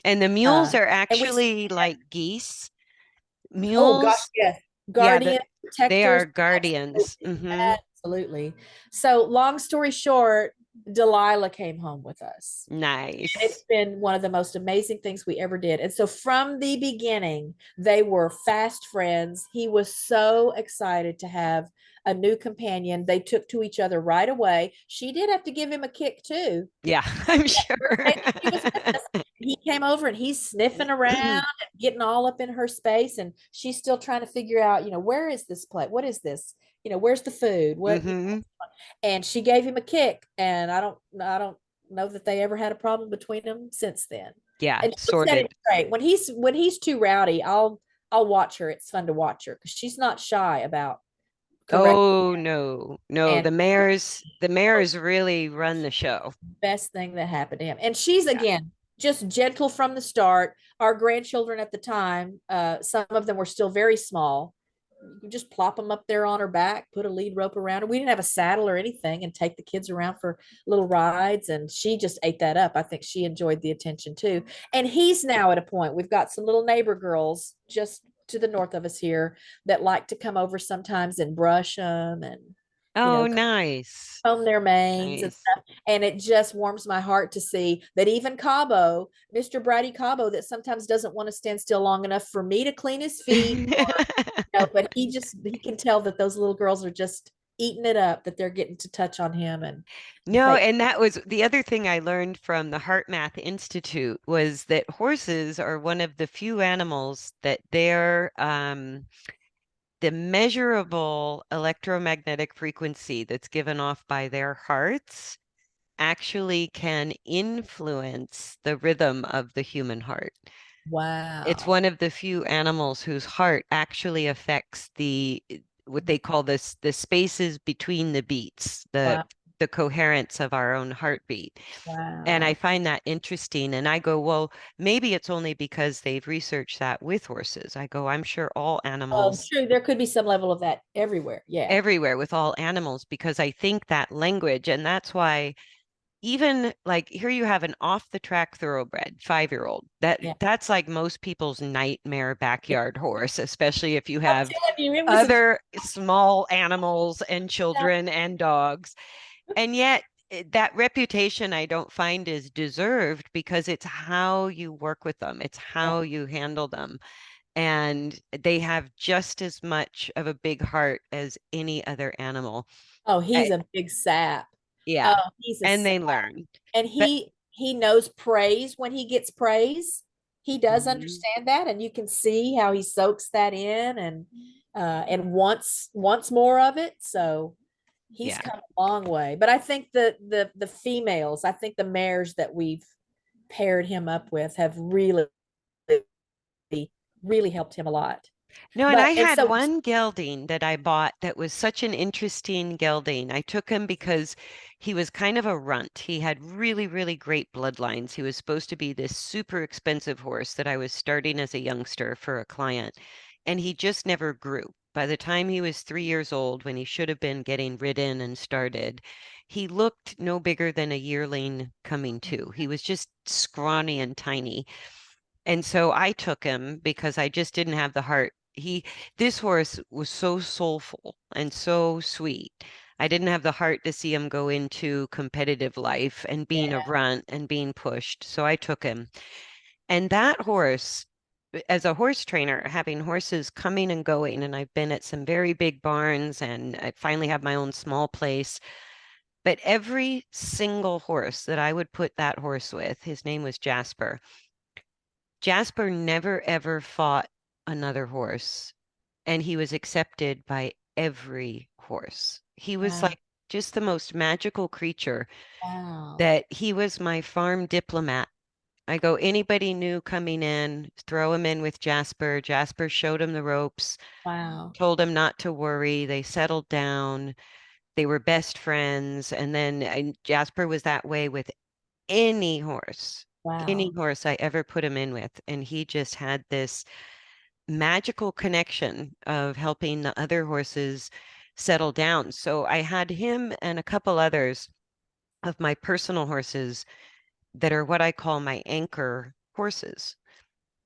And the mules
Uh,
are
and we,
actually like geese.
oh gosh,
Mules,
yes,
yeah,
guardian
they are
protectors,
guardians.
absolutely,
Hmm.
absolutely. So long story short, Delilah came home with us. And it's
Nice.
been one of the most amazing things we ever did. And so from the beginning, they were fast friends. He was so excited to have a new companion. They took to each other right away. She did have to give him a kick too.
Yeah, I'm
That first
sure.
day that she was with us, he came over and he's sniffing around and getting all up in her space. And she's still trying to figure out, where is this place? What is this? Where's the food? What?
Hmm.
And she gave him a kick, and I don't know that they ever had a problem between them since then.
Yeah,
And she said it
sorted.
great. When he's too rowdy, I'll watch her. It's fun to watch her because she's not shy about correcting
Oh no, no,
and
the mares really run the show.
best thing that happened to him. And she's,
Yeah.
again, just gentle from the start. Our grandchildren at the time, some of them were still very small. You just plop them up there on her back, put a lead rope around her. We didn't have a saddle or anything, and take the kids around for little rides. And she just ate that up. I think she enjoyed the attention too. And he's now at a point, we've got some little neighbor girls just to the north of us here that like to come over sometimes and brush them, and, you
Oh,
know,
nice.
comb their manes and
Nice.
stuff. And it just warms my heart to see that even Cabo, Mr. Brady Cabo, that sometimes doesn't want to stand still long enough for me to clean his feet, but he can tell that those little girls are just eating it up, that they're getting to touch on him and
No,
play.
and that was the other thing I learned from the Heart Math Institute was that horses are one of the few animals that the measurable electromagnetic frequency that's given off by their hearts actually can influence the rhythm of the human heart. It's
Wow.
one of the few animals whose heart actually affects what they call the spaces between the beats,
Wow.
the coherence of our own heartbeat. And I
Wow.
find that interesting. And I go, well, maybe it's only because they've researched that with horses. I go, I'm sure all
Oh,
animals
true. There could be some level of that everywhere. Yeah.
everywhere with all animals, because I think that language, and that's why even like here you have an off the track thoroughbred 5-year-old
Yeah.
that's like most people's nightmare
Yeah.
backyard horse, especially if you
I'm
have
telling you, it was a
other small animals and children and dogs. And yet that reputation I don't find is deserved because it's how you work with them, it's
yeah.
how you handle them. And they have just as much of a big heart as any other animal.
Oh,
I,
he's a big sap. Oh,
yeah,
he's a
and
sap.
they learn.
And
But
he knows praise when he gets praise. He does
mhm,
understand that, and you can see how he soaks that in, and wants more of it. So he's
yeah.
come a long way. But I think the females, I think the mares that we've paired him up with have really, really helped him a lot.
No, and I
But and
had
so
one gelding that I bought that was such an interesting gelding. I took him because he was kind of a runt. He had really, really great bloodlines. He was supposed to be this super expensive horse that I was starting as a youngster for a client, and he just never grew. By the time he was 3 years old, when he should have been getting ridden and started, he looked no bigger than a yearling coming to. He was just scrawny and tiny. And so I took him because I just didn't have the heart. This horse was so soulful and so sweet. I didn't have the heart to see him go into competitive life and being a
yeah,
runt and being pushed. So I took him. And that horse as a horse trainer, having horses coming and going, and I've been at some very big barns and I finally have my own small place. But every single horse that I would put that horse with, his name was Jasper. Jasper never ever fought another horse, and he was accepted by every horse. He was
Wow.
like just the most magical creature
Wow.
that he was my farm diplomat. I go, anybody new coming in, throw him in with Jasper. Jasper showed him the ropes,
Wow.
told him not to worry. They settled down. They were best friends. And then Jasper was that way with any
Wow.
horse I ever put him in with. And he just had this magical connection of helping the other horses settle down. So I had him and a couple others of my personal horses that are what I call my anchor horses.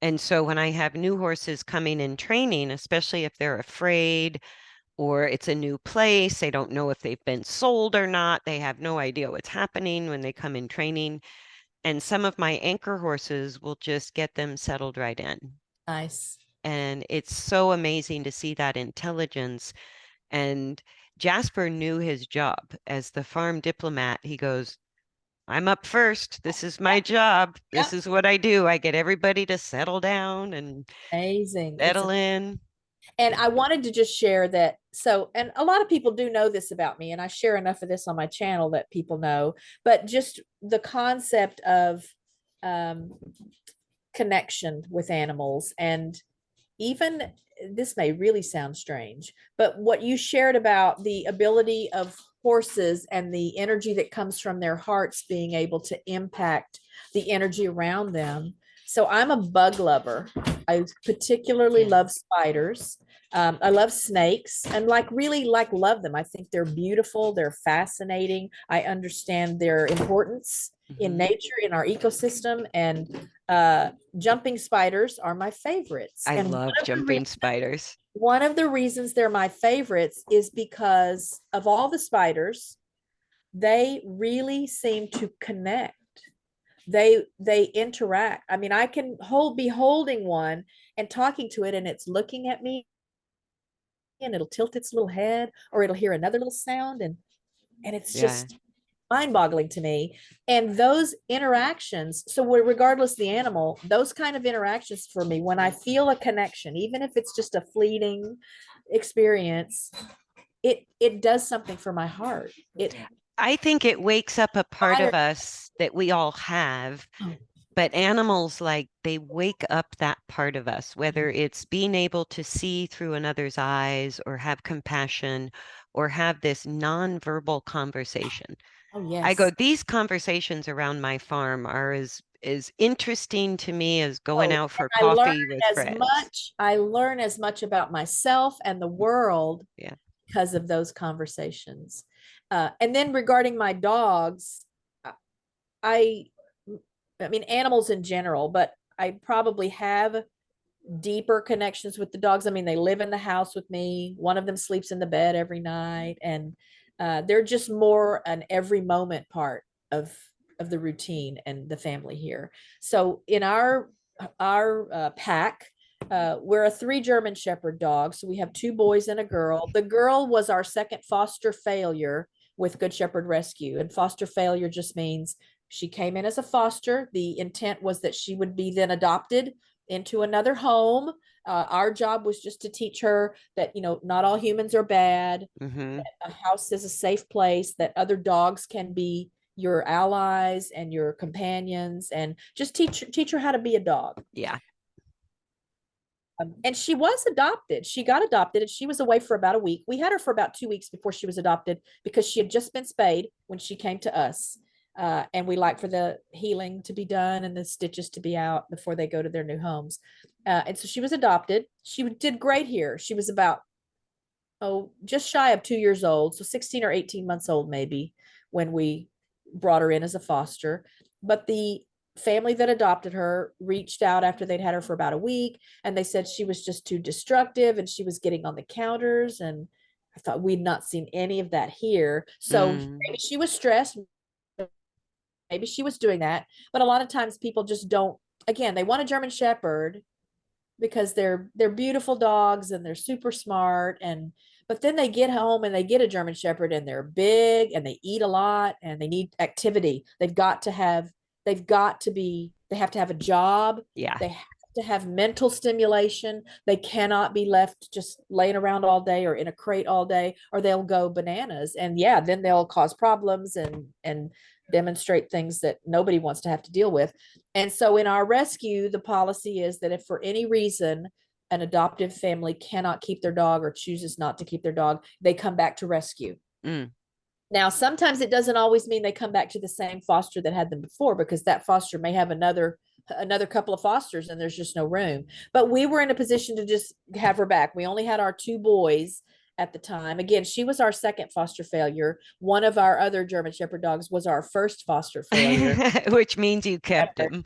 And so when I have new horses coming in training, especially if they're afraid or it's a new place, they don't know if they've been sold or not, they have no idea what's happening when they come in training. And some of my anchor horses will just get them settled right in.
Nice.
And it's so amazing to see that intelligence. And Jasper knew his job as the farm diplomat. He goes, I'm up first. This is my
Yep.
job.
Yep.
This is what I do. I get everybody to settle down and
Amazing.
settle in.
And
Yeah.
I wanted to just share that. So, and a lot of people do know this about me, and I share enough of this on my channel that people know, but just the concept of um, connection with animals. And even this may really sound strange, but what you shared about the ability of horses and the energy that comes from their hearts being able to impact the energy around them. So I'm a bug lover. I particularly
Yeah.
love spiders. I love snakes and really love them. I think they're beautiful. They're fascinating. I understand their importance in
Hmm.
nature, in our ecosystem, and jumping spiders are my favorites.
I
And
love jumping spiders.
one of the reasons they're my favorites is because of all the spiders, they really seem to connect. They interact. I mean, I can be holding one and talking to it, and it's looking at me, and it'll tilt its little head, or it'll hear another little sound, and it's
Yeah.
just mind-boggling to me. And those interactions, so regardless the animal, those kind of interactions for me, when I feel a connection, even if it's just a fleeting experience, it does something for my heart.
I think it wakes up a part
Spider,
of us that we all have, but animals, like, they wake up that part of us, whether it's being able to see through another's eyes or have compassion or have this nonverbal conversation.
oh
I go,
yes.
these conversations around my farm are as interesting to me as going
Oh,
out for
and
coffee with friends.
I learn as much about myself and the world
Yeah.
because of those conversations. And then regarding my dogs, I I mean animals in general, but I probably have deeper connections with the dogs. I mean, they live in the house with me. One of them sleeps in the bed every night, and they're just more an every moment part of the routine and the family here. So in our pack, we're a 3 German Shepherd dogs. So we have 2 boys and a girl. The girl was our second foster failure with Good Shepherd Rescue, and foster failure just means she came in as a foster. The intent was that she would be then adopted into another home. Our job was just to teach her that, not all humans are bad.
Hmm.
A house is a safe place, that other dogs can be your allies and your companions, and just teach her how to be a dog.
Yeah.
And she was adopted. She got adopted and she was away for about a week. We had her for about 2 weeks before she was adopted because she had just been spayed when she came to us. And we like for the healing to be done and the stitches to be out before they go to their new homes. And so she was adopted. She did great here. She was about, just shy of 2 years old. So 16 or 18 months old, maybe, when we brought her in as a foster. But the family that adopted her reached out after they'd had her for about a week, and they said she was just too destructive and she was getting on the counters. And I thought we'd not seen any of that here. So
Mm.
maybe she was stressed, maybe she was doing that. But a lot of times people just don't, again, they want a German Shepherd, because they're beautiful dogs and they're super smart, and but then they get home and they get a German Shepherd and they're big and they eat a lot and they need activity. They have to have a job.
Yeah.
They have to have mental stimulation. They cannot be left just laying around all day or in a crate all day, or they'll go bananas. And yeah, then they'll cause problems and demonstrate things that nobody wants to have to deal with. And so in our rescue, the policy is that if for any reason an adoptive family cannot keep their dog or chooses not to keep their dog, they come back to rescue.
Mm.
Now, sometimes it doesn't always mean they come back to the same foster that had them before, because that foster may have another couple of fosters and there's just no room. But we were in a position to just have her back. We only had our two boys at the time. Again, she was our second foster failure. One of our other German Shepherd dogs was our first foster failure.
Which means you kept him.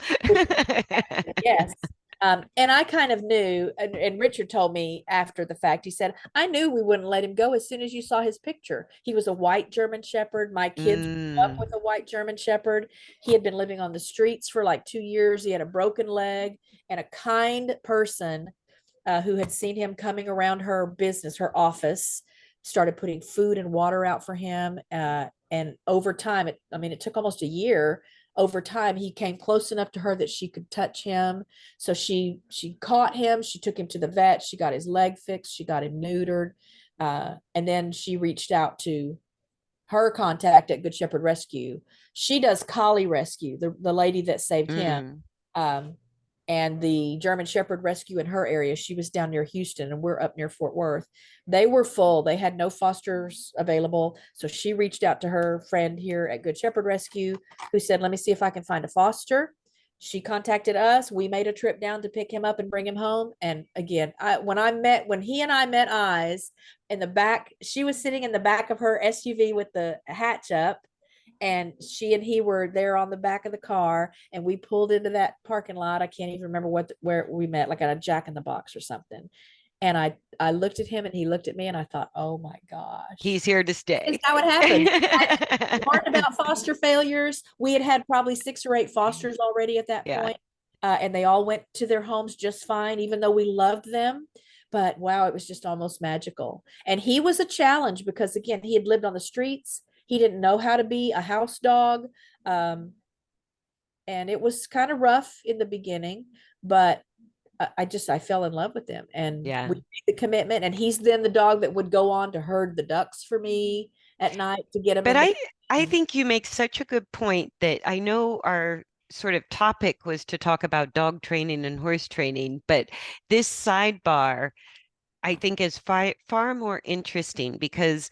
Yes. And I kind of knew, and Richard told me after the fact, he said, I knew we wouldn't let him go as soon as you saw his picture. He was a white German Shepherd. My kids grew up with a white German Shepherd. He had been living on the streets for like 2 years. He had a broken leg, and a kind person who had seen him coming around her business, her office, started putting food and water out for him. And over time, it took almost a year. Over time, he came close enough to her that she could touch him. So she caught him. She took him to the vet. She got his leg fixed. She got him neutered. And then she reached out to her contact at Good Shepherd Rescue. She does collie rescue, the lady that saved him. And the German Shepherd Rescue in her area, she was down near Houston and we're up near Fort Worth. They were full. They had no fosters available. So she reached out to her friend here at Good Shepherd Rescue, who said, let me see if I can find a foster. She contacted us. We made a trip down to pick him up and bring him home. And again, when he and I met eyes in the back, she was sitting in the back of her SUV with the hatch up, and she and he were there on the back of the car, and we pulled into that parking lot. I can't even remember where we met, like at a Jack in the Box or something. And I looked at him and he looked at me, and I thought, oh my gosh,
He's here to stay.
It's how it happens. I learned about foster failures. We had probably 6 or 8 fosters already at that point. And they all went to their homes just fine, even though we loved them. But wow, it was just almost magical. And he was a challenge because, again, he had lived on the streets. He didn't know how to be a house dog. And it was kind of rough in the beginning, but I fell in love with him, and we made the commitment. And he's then the dog that would go on to herd the ducks for me at night to get them.
But I think you make such a good point that I know our sort of topic was to talk about dog training and horse training, but this sidebar I think is far more interesting, because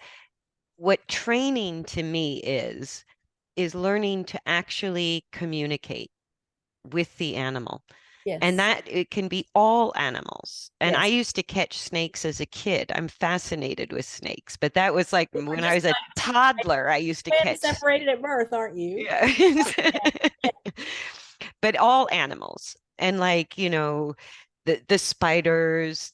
what training to me is learning to actually communicate with the animal.
Yes.
And that it can be all animals. And
Yes.
I used to catch snakes as a kid. I'm fascinated with snakes, but that was like when I was a toddler, I used to catch.
Separated at birth, aren't you?
Yeah. But all animals. And like, the spiders,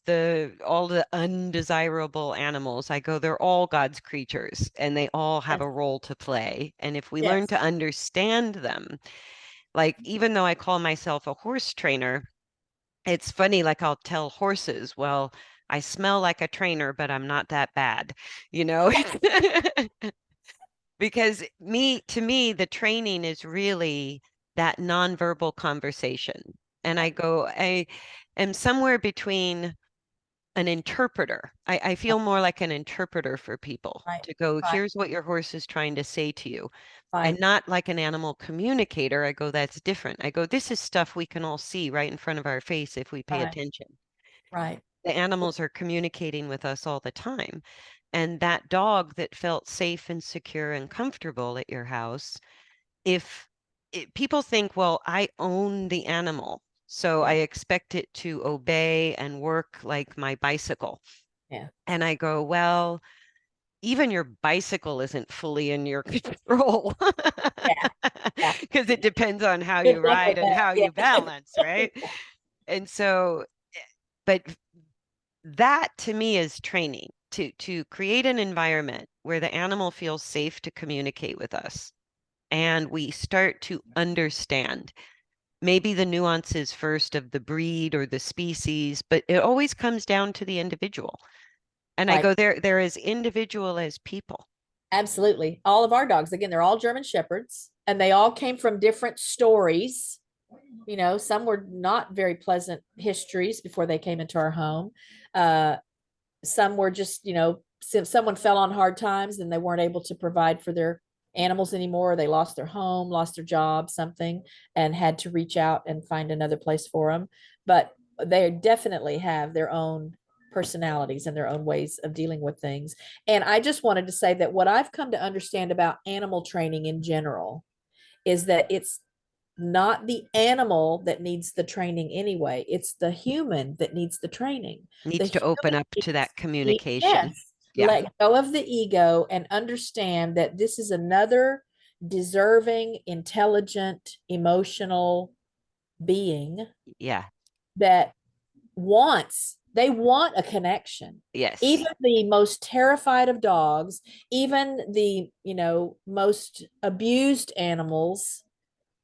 all the undesirable animals, I go, they're all God's creatures and they all have a role to play. And if we learn to understand them, like, even though I call myself a horse trainer, it's funny, like I'll tell horses, well, I smell like a trainer, but I'm not that bad, because to me, the training is really that nonverbal conversation. And I am somewhere between an interpreter. I feel more like an interpreter for people to go, here's what your horse is trying to say to you. And not like an animal communicator. I go, that's different. I go, this is stuff we can all see right in front of our face if we pay attention.
Right.
The animals are communicating with us all the time. And that dog that felt safe and secure and comfortable at your house, if people think, well, I own the animal, so I expect it to obey and work like my bicycle.
Yeah.
And I go, well, even your bicycle isn't fully in your control. Because it depends on how you ride and how you balance, right? And so, but that to me is training, to create an environment where the animal feels safe to communicate with us and we start to understand. maybe the nuances first of the breed or the species, but it always comes down to the individual. And I
Right.
go, they're as individual as people.
Absolutely. All of our dogs, again, they're all German Shepherds and they all came from different stories. You know, some were not very pleasant histories before they came into our home. Uh, some were just, you know, if someone fell on hard times and they weren't able to provide for their animals anymore, they lost their home, lost their job, something, and had to reach out and find another place for them. But they definitely have their own personalities and their own ways of dealing with things. And I just wanted to say that what I've come to understand about animal training in general is that it's not the animal that needs the training anyway. It's the human that needs the training. The
Needs to open
human
up to
needs,
that communication.
yes,
Yeah.
let go of the ego and understand that this is another deserving, intelligent, emotional being
Yeah.
that they want a connection.
Yes.
Even the most terrified of dogs, even the, you know, most abused animals,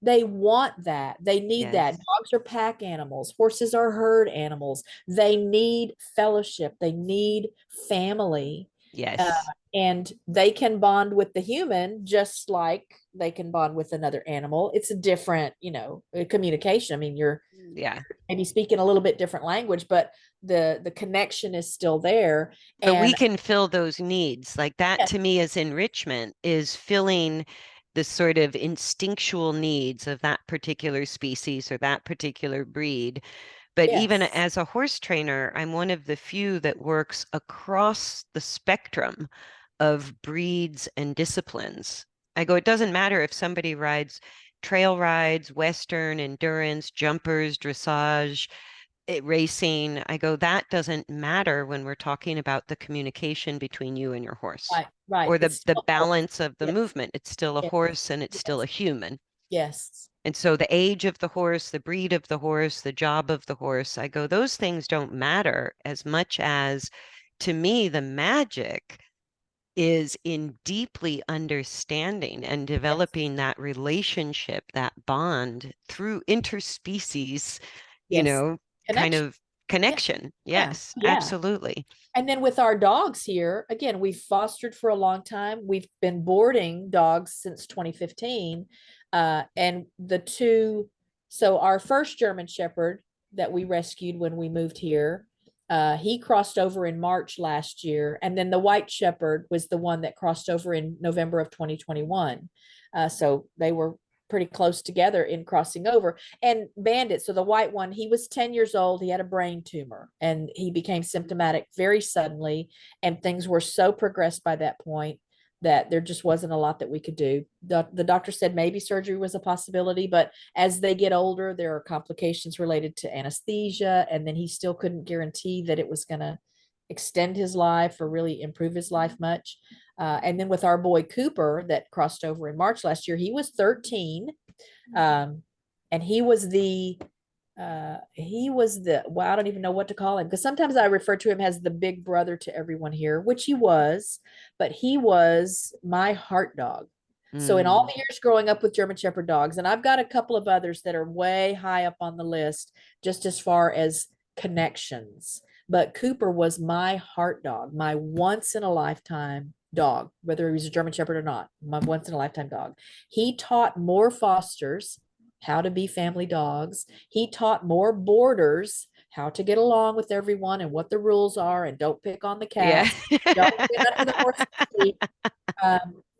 they want that. They need that.
Yes.
Dogs are pack animals. Horses are herd animals. They need fellowship. They need family. Uh,
Yes.
and they can bond with the human just like they can bond with another animal. It's a different, you know, communication. I mean, you're
Yeah.
maybe speaking a little bit different language, but the connection is still there.
But we
And
can fill those needs. Like that
yes,
to me is enrichment, is filling the sort of instinctual needs of that particular species or that particular breed. But even
yes,
as a horse trainer, I'm one of the few that works across the spectrum of breeds and disciplines. I go, it doesn't matter if somebody rides trail rides, Western, endurance, jumpers, dressage, racing. I go, that doesn't matter when we're talking about the communication between you and your horse
right, right.
or
It's
the
still horse.
balance of the
Yes,
movement. It's still a
yes,
horse and it's still
yes,
a human.
yes,
And so the age of the horse, the breed of the horse, the job of the horse, I go, those things don't matter as much as, to me, the magic is in deeply understanding and
yes,
developing that relationship, that bond through interspecies, you
yes.
know, kind
Connection.
of
Yeah,
connection.
yeah,
Yes,
yeah.
absolutely.
And then with our dogs here, again, we've fostered for a long time. We've been boarding dogs since 2015. And the two, so our first German Shepherd that we rescued when we moved here, he crossed over in March last year. And then the White Shepherd was the one that crossed over in November of 2021. So they were pretty close together in crossing over. And Bandit, so the white one, he was 10 years old. He had a brain tumor and he became symptomatic very suddenly. And things were so progressed by that point that there just wasn't a lot that we could do. The doctor said maybe surgery was a possibility, but as they get older, there are complications related to anesthesia. And then he still couldn't guarantee that it was going to extend his life or really improve his life much. And then with our boy Cooper that crossed over in March last year, he was 13. Um, and he was the, well, I don't even know what to call him because sometimes I refer to him as the big brother to everyone here, which he was, but he was my heart dog. So in all
Mm,
the years growing up with German Shepherd dogs, and I've got a couple of others that are way high up on the list, just as far as connections. But Cooper was my heart dog, my once in a lifetime dog, whether he was a German Shepherd or not, my once in a lifetime dog. He taught more fosters how to be family dogs. He taught more boarders how to get along with everyone and what the rules are, and don't pick on the
yeah.
cats. Don't get under the horse's seat.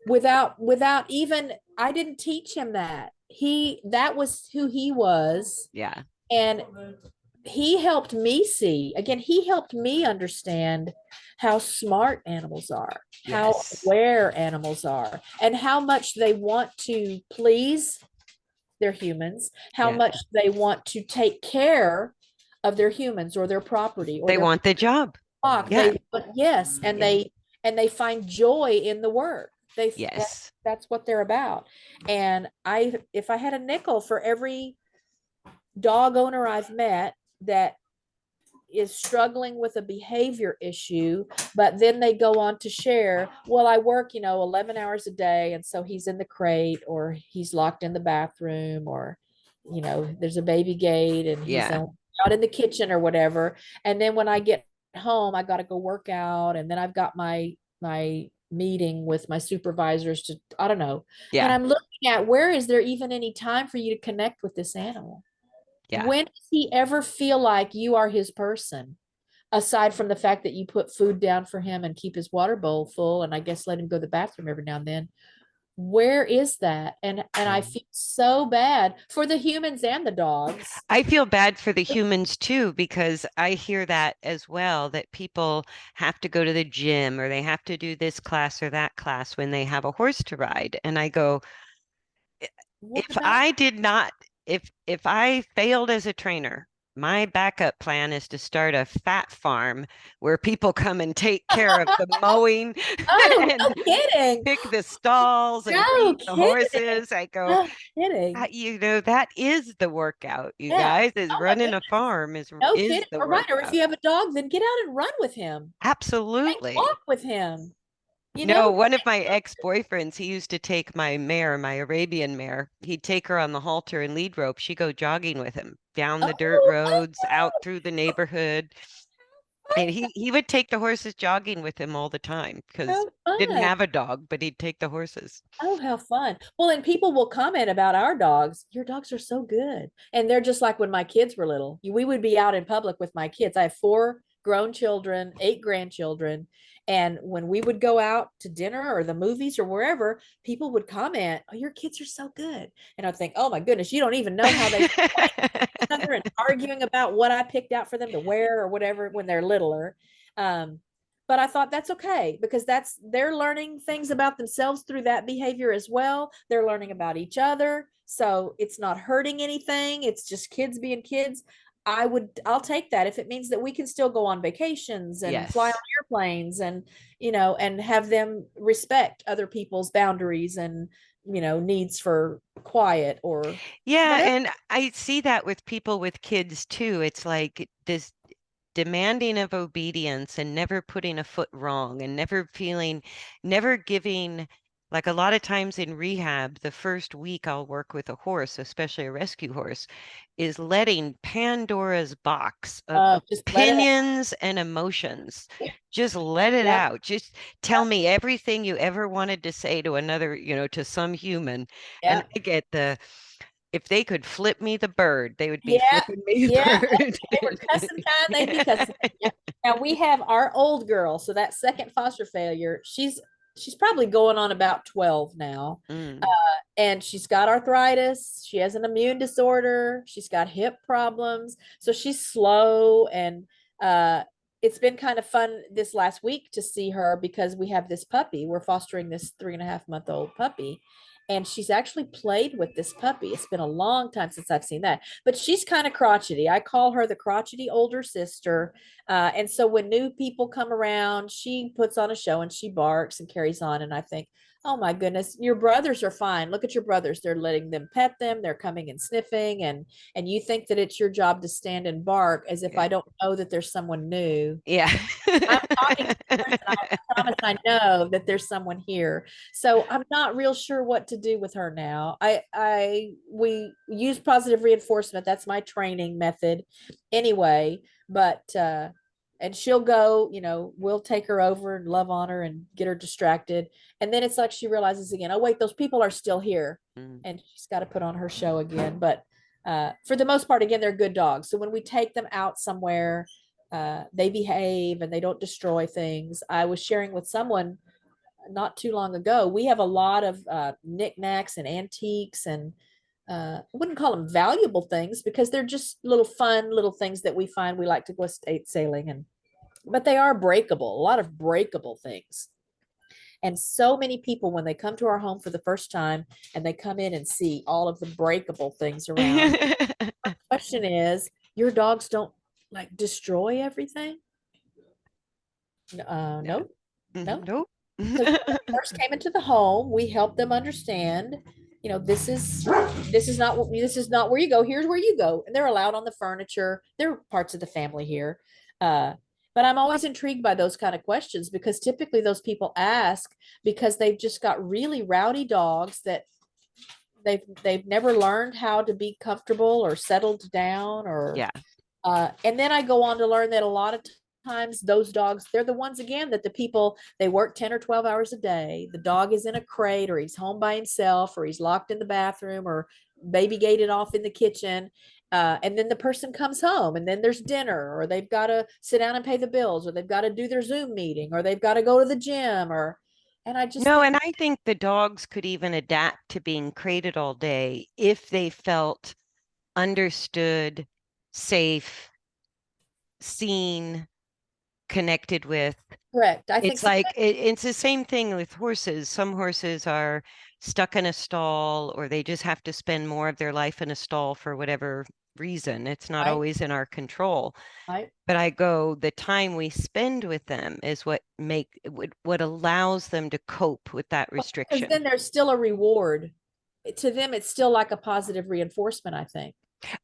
Without even, I didn't teach him that. That was who he was,
Yeah.
and he helped me see. Again, he helped me understand how smart animals are, how
Yes.
aware animals are, and how much they want to please their humans, how
Yeah.
much they want to take care of their humans or their property or
They
their
want the job.
flock.
Yeah.
They, but yes,
Yeah.
and they find joy in the work.
Yes.
That's what they're about. And if I had a nickel for every dog owner I've met that is struggling with a behavior issue, but then they go on to share, well, I work, 11 hours a day. And so he's in the crate or he's locked in the bathroom or there's a baby gate and he's
Yeah.
out in the kitchen or whatever. And then when I get home, I got to go work out. And then I've got my meeting with my supervisors to, I don't know. And
Yeah.
I'm looking at, where is there even any time for you to connect with this animal?
Yeah.
When does he ever feel like you are his person? Aside from the fact that you put food down for him and keep his water bowl full, and I guess let him go to the bathroom every now and then. Where is that? And I feel so bad for the humans and the dogs.
I feel bad for the humans too, because I hear that as well, that people have to go to the gym or they have to do this class or that class when they have a horse to ride. And I go,
What
if
about
I did not, if I failed as a trainer, my backup plan is to start a fat farm where people come and take care of the mowing
Oh, no
and
kidding.
pick the stalls and
No
feed the
kidding.
horses. I go,
No kidding.
that is the workout, you
Yeah.
guys, is
Oh my
running a
goodness.
farm
No
is
kidding.
the
Or right. Or if
workout.
you have a dog, then get out and run with him. Take
Absolutely.
walk with him. You
No,
know?
one of my ex-boyfriends, he used to take my mare, my Arabian mare. He'd take her on the halter and lead rope. She'd go jogging with him down the dirt
Oh,
roads, out through the neighborhood. And he would take the horses jogging with him all the time because
how
he didn't
fun.
have a dog, but he'd take the horses.
Oh, how fun. Well, and people will comment about our dogs. Your dogs are so good. And they're just like when my kids were little. We would be out in public with my kids. I have 4 grown children, 8 grandchildren. And when we would go out to dinner or the movies or wherever, people would comment, "Oh, your kids are so good." And I'd think, "Oh my goodness, you don't even know how they fight with each other and arguing about what I picked out for them to wear or whatever when they're littler." Um, but I thought that's okay because they're learning things about themselves through that behavior as well. They're learning about each other. So it's not hurting anything. It's just kids being kids. I'll take that if it means that we can still go on vacations and fly on
Yes.
airplanes and, and have them respect other people's boundaries and, needs for quiet or
Yeah,
whatever.
and I see that with people with kids too. It's like this demanding of obedience and never putting a foot wrong and never giving, like a lot of times in rehab, the first week I'll work with a horse, especially a rescue horse, is letting Pandora's box of
Just let it
opinions and emotions.
out.
Just let it
Yep.
out. Just tell me everything you ever wanted to say to another, to some human. And
Yep.
I get if they could flip me the bird, they would be
Yeah,
flipping me the
yeah.
bird.
They were cussing time, they'd be cussing. Yeah. Now we have our old girl, so that second foster failure, she's probably going on about 12 now. Uh,
Mm.
and she's got arthritis, she has an immune disorder, she's got hip problems, so she's slow and it's been kind of fun this last week to see her because we have this puppy. We're fostering this 3.5-month-old puppy and she's actually played with this puppy. It's been a long time since I've seen that, but she's kind of crotchety. I call her the crotchety older sister. And so when new people come around, she puts on a show and she barks and carries on. And I think, oh my goodness, your brothers are fine. Look at your brothers. They're letting them pet them. They're coming and sniffing. And you think that it's your job to stand and bark as if
Yeah.
I don't know that there's someone new.
Yeah.
I'm talking to the person. I promise I know that there's someone here. So I'm not real sure what to do with her now. We use positive reinforcement. That's my training method anyway. But and she'll go, we'll take her over and love on her and get her distracted. And then it's like she realizes again, oh wait, those people are still here.
Mm.
And she's got to put on her show again. But for the most part, again, they're good dogs. So when we take them out somewhere, they behave and they don't destroy things. I was sharing with someone not too long ago. We have a lot of knickknacks and antiques and I wouldn't call them valuable things because they're just little fun little things that we find. We like to go estate sailing and but they are breakable, a lot of breakable things. And so many people, when they come to our home for the first time and they come in and see all of the breakable things around, the question is, your dogs don't like destroy everything?
No.
No, no.
Nope.
Because when they first came into the home, we helped them understand, this is not where you go. Here's where you go, and they're allowed on the furniture. They're parts of the family here. Uh, but I'm always intrigued by those kind of questions because typically those people ask because they've just got really rowdy dogs that they've never learned how to be comfortable or settled down or
Yeah.
and then I go on to learn that a lot of times those dogs, they're the ones again that the people, they work 10 or 12 hours a day. The dog is in a crate or he's home by himself or he's locked in the bathroom or baby gated off in the kitchen. And then the person comes home and then there's dinner or they've got to sit down and pay the bills or they've got to do their Zoom meeting or they've got to go to the gym or, and I just
No,
think,
and I think the dogs could even adapt to being crated all day if they felt understood, safe, seen, connected with.
correct. I think
It's
sometimes,
like it's the same thing with horses. Some horses are stuck in a stall or they just have to spend more of their life in a stall for whatever reason. It's not
right,
always in our control.
right.
But I go, the time we spend with them is what allows them to cope with that
Because
restriction.
then there's still a reward. To them, it's still like a positive reinforcement, I think.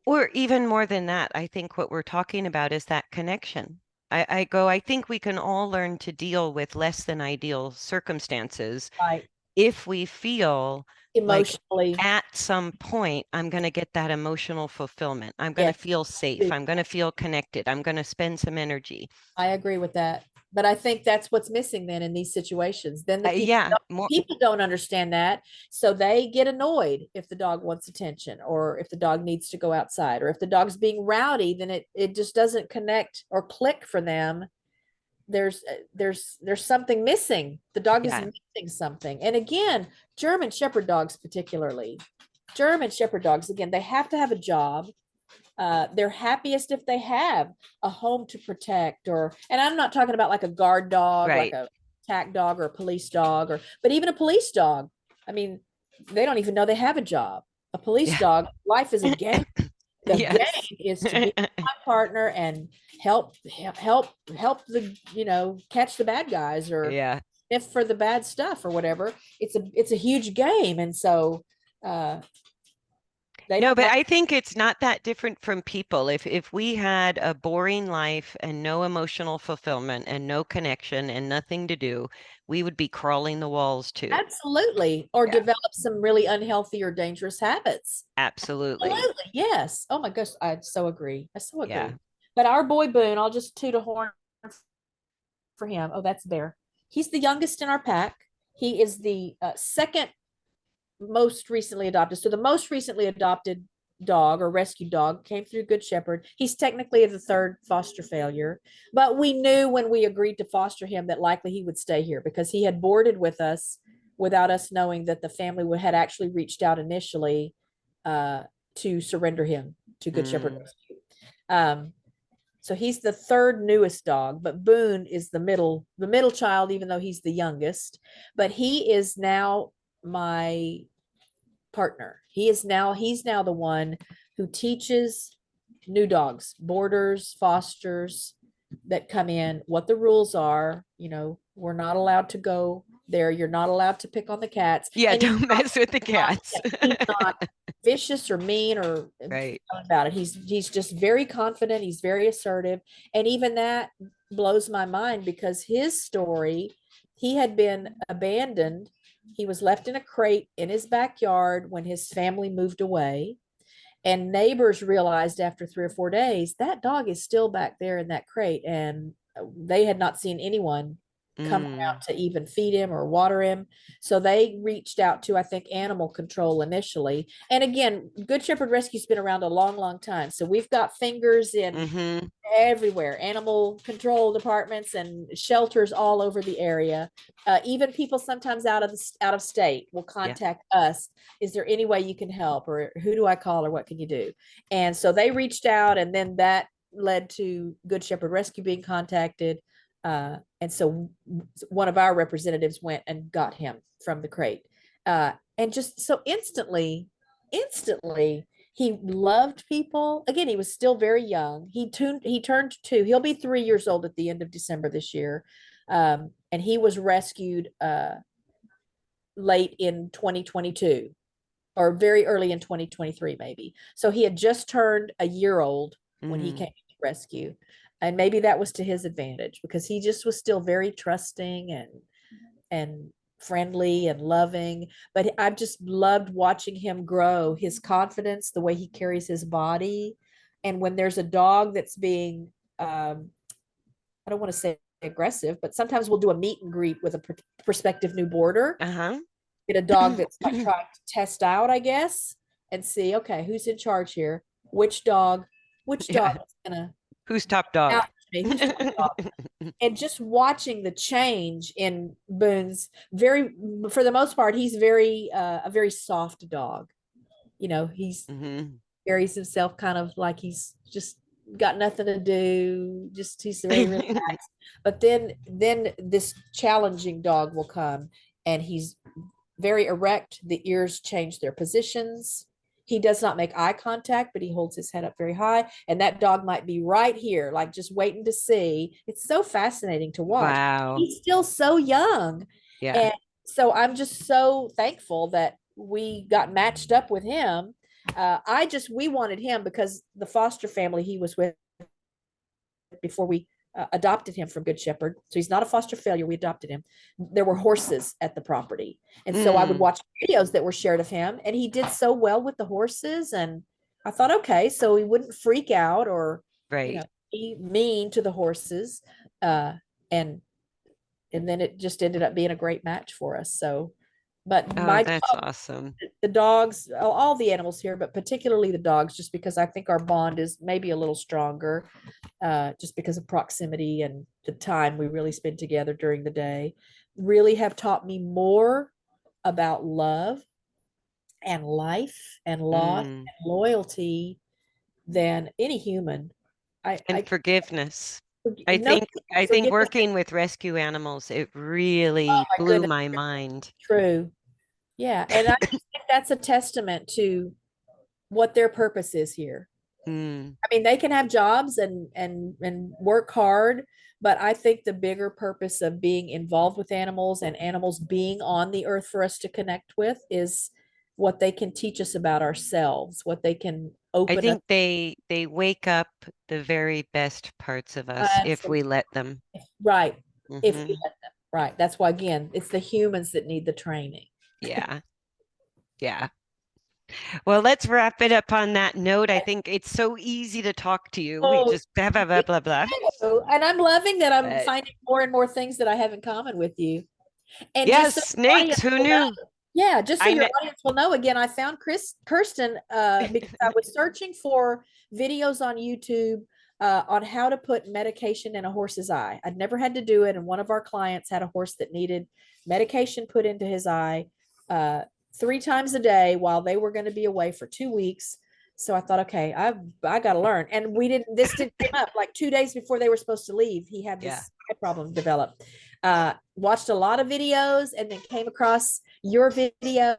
Or even more than that, I think what we're talking about is that connection. I think we can all learn to deal with less than ideal circumstances
Right.
if we feel like
Emotionally.
at some point I'm going to get that emotional fulfillment. I'm going to
Yes,
feel safe. I'm going to feel connected. I'm going to spend some energy.
I agree with that. But I think that's what's missing then in these situations. Then the
Yeah, more,
people don't understand that. So they get annoyed if the dog wants attention or if the dog needs to go outside or if the dog's being rowdy, then it just doesn't connect or click for them. There's something missing. The dog is
yeah,
missing something. And again, German Shepherd dogs particularly. German Shepherd dogs, again, they have to have a job. They're happiest if they have a home to protect or, and I'm not talking about like a guard dog, like
right.
a attack dog or a police dog or, but even a police dog. I mean, they don't even know they have a job. A police
Yeah.
dop, life is a game. The
Yes.
game is to be my partner and help the, catch the bad guys or
Yeah.
if for the bad stuff or whatever. It's a huge game. And so uh they
No,
don't
but
know.
I think it's not that different from people. If we had a boring life and no emotional fulfillment and no connection and nothing to do, we would be crawling the walls too.
Absolutely. Or
Yeah,
develop some really unhealthy or dangerous habits.
absolutely.
Absolutely. Yes. Oh my gosh. I so agree. I so
Yeah.
agree. But our boy Boone, I'll just toot a horn for him. Oh, that's Bear. He's the youngest in our pack. He is the second most recently adopted. So the most recently adopted dog or rescue dog came through Good Shepherd. He's technically the third foster failure, but we knew when we agreed to foster him that likely he would stay here because he had boarded with us without us knowing that the family had actually reached out initially uh, to surrender him to Good Shepherd
Mm.
Rescue. So he's the third newest dog, but Boone is the middle child, even though he's the youngest. But he is now my partner. He's now the one who teaches new dogs, boarders, fosters that come in, what the rules are. We're not allowed to go there. You're not allowed to pick on the cats.
Yeah,
And
don't mess with the
not,
cats.
he's not vicious or mean or
Right.
about it. He's just very confident. He's very assertive. And even that blows my mind because his story, he had been abandoned. He was left in a crate in his backyard when his family moved away. And neighbors realized after 3 or 4 days that dog is still back there in that crate. And they had not seen anyone come
Mm.
out to even feed him or water him. So they reached out to, I think, animal control initially. And again, Good Shepherd Rescue's been around a long, long time. So we've got fingers in
Mm-hmm.
everywhere, animal control departments and shelters all over the area. Even people sometimes out of state will
Yeah.
contact us. Is there any way you can help, or who do I call, or what can you do? And so they reached out, and then that led to Good Shepherd Rescue being contacted. And so one of our representatives went and got him from the crate. And just so instantly, he loved people. Again, he was still very young. He turned 2. He'll be 3 years old at the end of December this year. And he was rescued late in 2022 or very early in 2023, maybe. So he had just turned a year old when he
Mm.
came to rescue. And maybe that was to his advantage because he just was still very trusting and friendly and loving, but I've just loved watching him grow, his confidence, the way he carries his body. And when there's a dog that's being, I don't want to say aggressive, but sometimes we'll do a meet and greet with a prospective new boarder.
Uh-huh.
Get a dog that's like trying to test out, I guess, and see, okay, who's in charge here? Which dog? Which dog
Yeah.
is gonna
Who's top dog?
out me? Who's top dog? And just watching the change in Boone's very, for the most part, he's very a very soft dog. He's
Mhm.
carries himself kind of like he's just got nothing to do. Just he's very relaxed. But then this challenging dog will come, and he's very erect. The ears change their positions. He does not make eye contact, but he holds his head up very high. And that dog might be right here, like just waiting to see. It's so fascinating to watch.
Wow.
He's still so young.
Yeah.
And so I'm just so thankful that we got matched up with him. We wanted him because the foster family he was with before we adopted him from Good Shepherd. So he's not a foster failure. We adopted him. There were horses at the property. And so I would watch videos that were shared of him, and he did so well with the horses. And I thought, okay, so he wouldn't freak out or,
Right.
be mean to the horses. And then it just ended up being a great match for us. So, but
Oh, that's awesome.
the dogs, all the animals here, but particularly the dogs, just because I think our bond is maybe a little stronger, just because of proximity and the time we really spend together during the day, really have taught me more about love and life and loss and
Mm.
loyalty than any human.
And forgiveness. I
No,
think I think
forgiveness.
working with rescue animals, it
Oh
really
my
blew
goodness,
my mind.
true. Yeah, and I just think that's a testament to what their purpose is here.
Mm.
I mean, they can have jobs and work hard, but I think the bigger purpose of being involved with animals and animals being on the earth for us to connect with is what they can teach us about ourselves, what they can
I
open up.
think they wake up the very best parts of us if we let them.
Right. If we
Hmm.
let them. Right. That's why, again, it's the humans that need the training.
Yeah. Yeah. Well, let's wrap it up on that note. I think it's so easy to talk to you. We
Oh,
just blah blah blah
me
blah blah.
too. And I'm loving that I'm
But
finding more and more things that I have in common with you. And just
yes,
so the
snakes,
audience
who
will know,
knew?
yeah, just so
I
your
know.
audience will know, again, I found Kirsten because I was searching for videos on YouTube on how to put medication in a horse's eye. I'd never had to do it, and one of our clients had a horse that needed medication put into his eye 3 times a day while they were going to be away for 2 weeks. So I thought, okay, I got to learn. And we didn't. This didn't come up like 2 days before they were supposed to leave. He had
Yeah.
this eye problem develop. Watched a lot of videos, and then came across your video,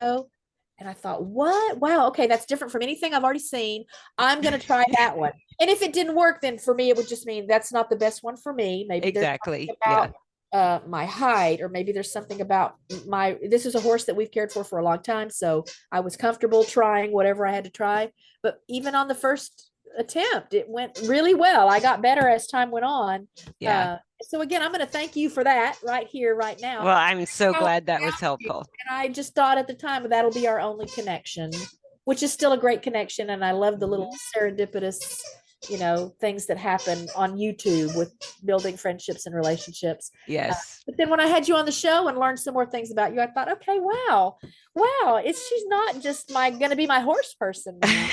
and I thought, what? Wow, okay, that's different from anything I've already seen. I'm going to try that one. And if it didn't work, then for me, it would just mean that's not the best one for me. Maybe there's something
Exactly. Yeah.
about my height, or maybe there's something about this is a horse that we've cared for a long time. So I was comfortable trying whatever I had to try. But even on the first attempt, it went really well. I got better as time went on.
Yeah.
So again, I'm going to thank you for that right here, right now.
Well, I'm so glad that was helpful.
And I just thought at the time that'll be our only connection, which is still a great connection. And I love the little serendipitous, things that happen on YouTube with building friendships and relationships.
Yes.
But then when I had you on the show and learned some more things about you, I thought, okay, wow, she's not just going to be my horse person now.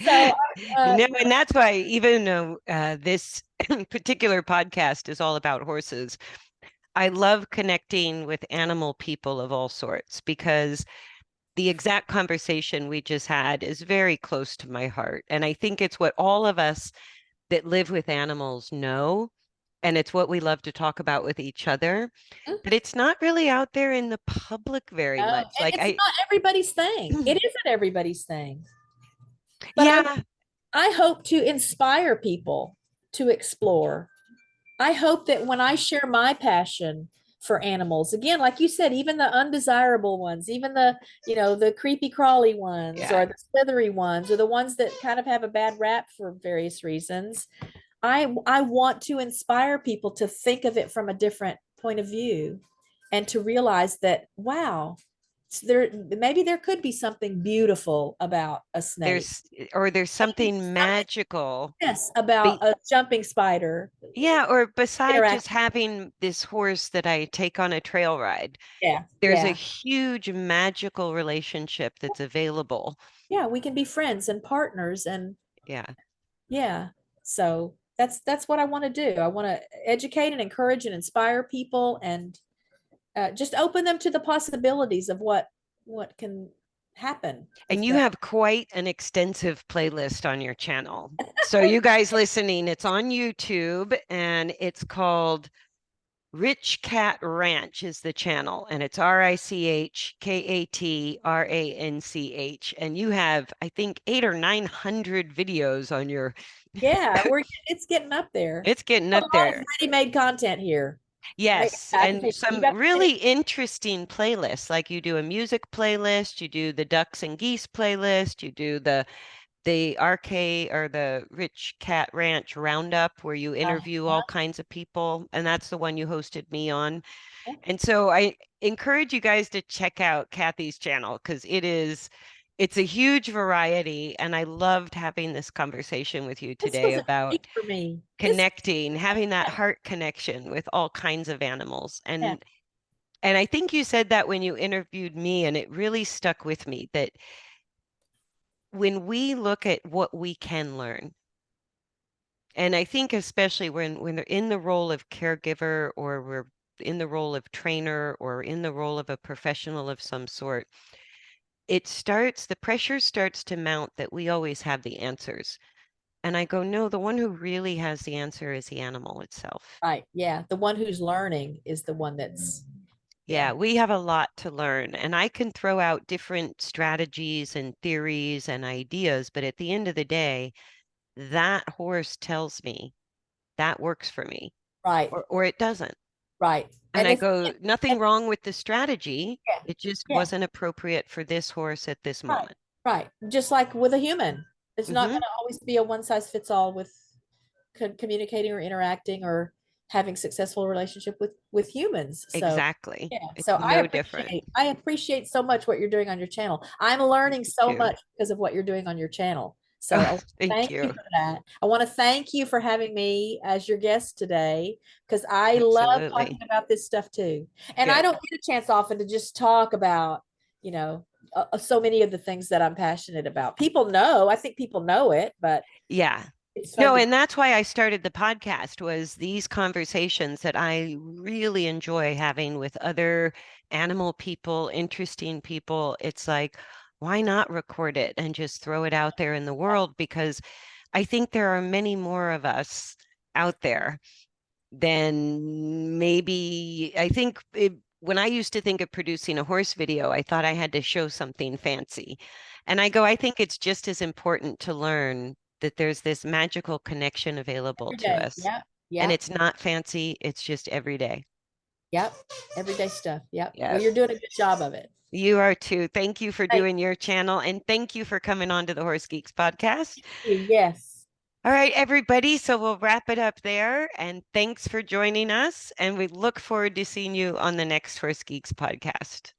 So,
No, and that's why even though this particular podcast is all about horses, I love connecting with animal people of all sorts because the exact conversation we just had is very close to my heart. And I think it's what all of us that live with animals know. And it's what we love to talk about with each other. But it's not really out there in the public very much.
and
Like
it's not everybody's thing. It isn't everybody's thing. But
yeah,
I hope to inspire people to explore. I hope that when I share my passion for animals, again, like you said, even the undesirable ones, even the creepy crawly ones,
yeah,
or the slithery ones, or the ones that kind of have a bad rap for various reasons. I want to inspire people to think of it from a different point of view and to realize that, wow, maybe there could be something beautiful about a snake.
There's something magical.
Yes, about
But
a jumping spider.
yeah, or beside
Interact.
just having this horse that I take on a trail ride,
Yeah,
there's a
yeah,
huge magical relationship that's available.
yeah. We can be friends and partners, and
Yeah.
yeah. So that's what I want to do. I want to educate and encourage and inspire people, and just open them to the possibilities of what can happen
And
with
you
them.
have quite an extensive playlist on your channel. So you guys listening, it's on YouTube and it's called RichKat Ranch is the channel, and it's RichKatRanch. And you have, I think, 800 or 900 videos on your,
Yeah, it's getting up there.
it's getting
A
up
lot of
there.
ready-made content here.
Yes,
I can
and
tell you, you
some
got
really interesting playlists. Like you do a music playlist, you do the ducks and geese playlist, you do the RK or the Rich Cat Ranch Roundup where you interview all kinds of people, and that's the one you hosted me on. And so I encourage you guys to check out Kathy's channel because it's a huge variety, and I loved having this conversation with you
this
today
was a treat
about
for me. This,
connecting, having that heart connection with all kinds of animals.
yeah,
And I think you said that when you interviewed me, and it really stuck with me that when we look at what we can learn, and I think especially when they're in the role of caregiver or we're in the role of trainer or in the role of a professional of some sort, the pressure starts to mount that we always have the answers. And I go, no, the one who really has the answer is the animal itself.
right. Yeah. The one who's learning is the one that's, yeah,
Yeah, we have a lot to learn, and I can throw out different strategies and theories and ideas, but at the end of the day, that horse tells me that works for me,
right,
or it doesn't.
right.
And
And
I
it's,
go, nothing
and,
wrong with the strategy.
yeah,
It just
yeah,
wasn't appropriate for this horse at this
right,
moment.
right. Just like with a human, it's not going
Hmm.
to always be a one size fits all with communicating or interacting or having successful relationship with humans. So
Exactly.
yeah,
It's
so
no different.
I appreciate so much what you're doing on your channel. I'm
Me
learning so
too.
much because of what you're doing on your channel. So I
Oh,
wanna
thank
thank you
you.
for that. I want to thank you for having me as your guest today because I love talking
Absolutely.
about this stuff too. And I
Good.
don't get a chance often to just talk about, you know, so many of the things that I'm passionate about. People know, I think people know it, but
Yeah.
it's fun
No,
to,
and that's why I started the podcast was these conversations that I really enjoy having with other animal people, interesting people. It's like, why not record it and just throw it out there in the world? Because I think there are many more of us out there than maybe when I used to think of producing a horse video, I thought I had to show something fancy. And I go, I think it's just as important to learn that there's this magical connection available
every
to
day.
us.
Yep.
And
Yep.
it's not fancy, it's just every day.
Yep. Everyday stuff. Yep.
Yeah.
Well, you're doing a good job of it.
You are too. Thank you for
Thank
doing your channel and thank you for coming on to the Horse Geeks podcast.
you. Yes.
All right, everybody. So we'll wrap it up there. And thanks for joining us. And we look forward to seeing you on the next Horse Geeks podcast.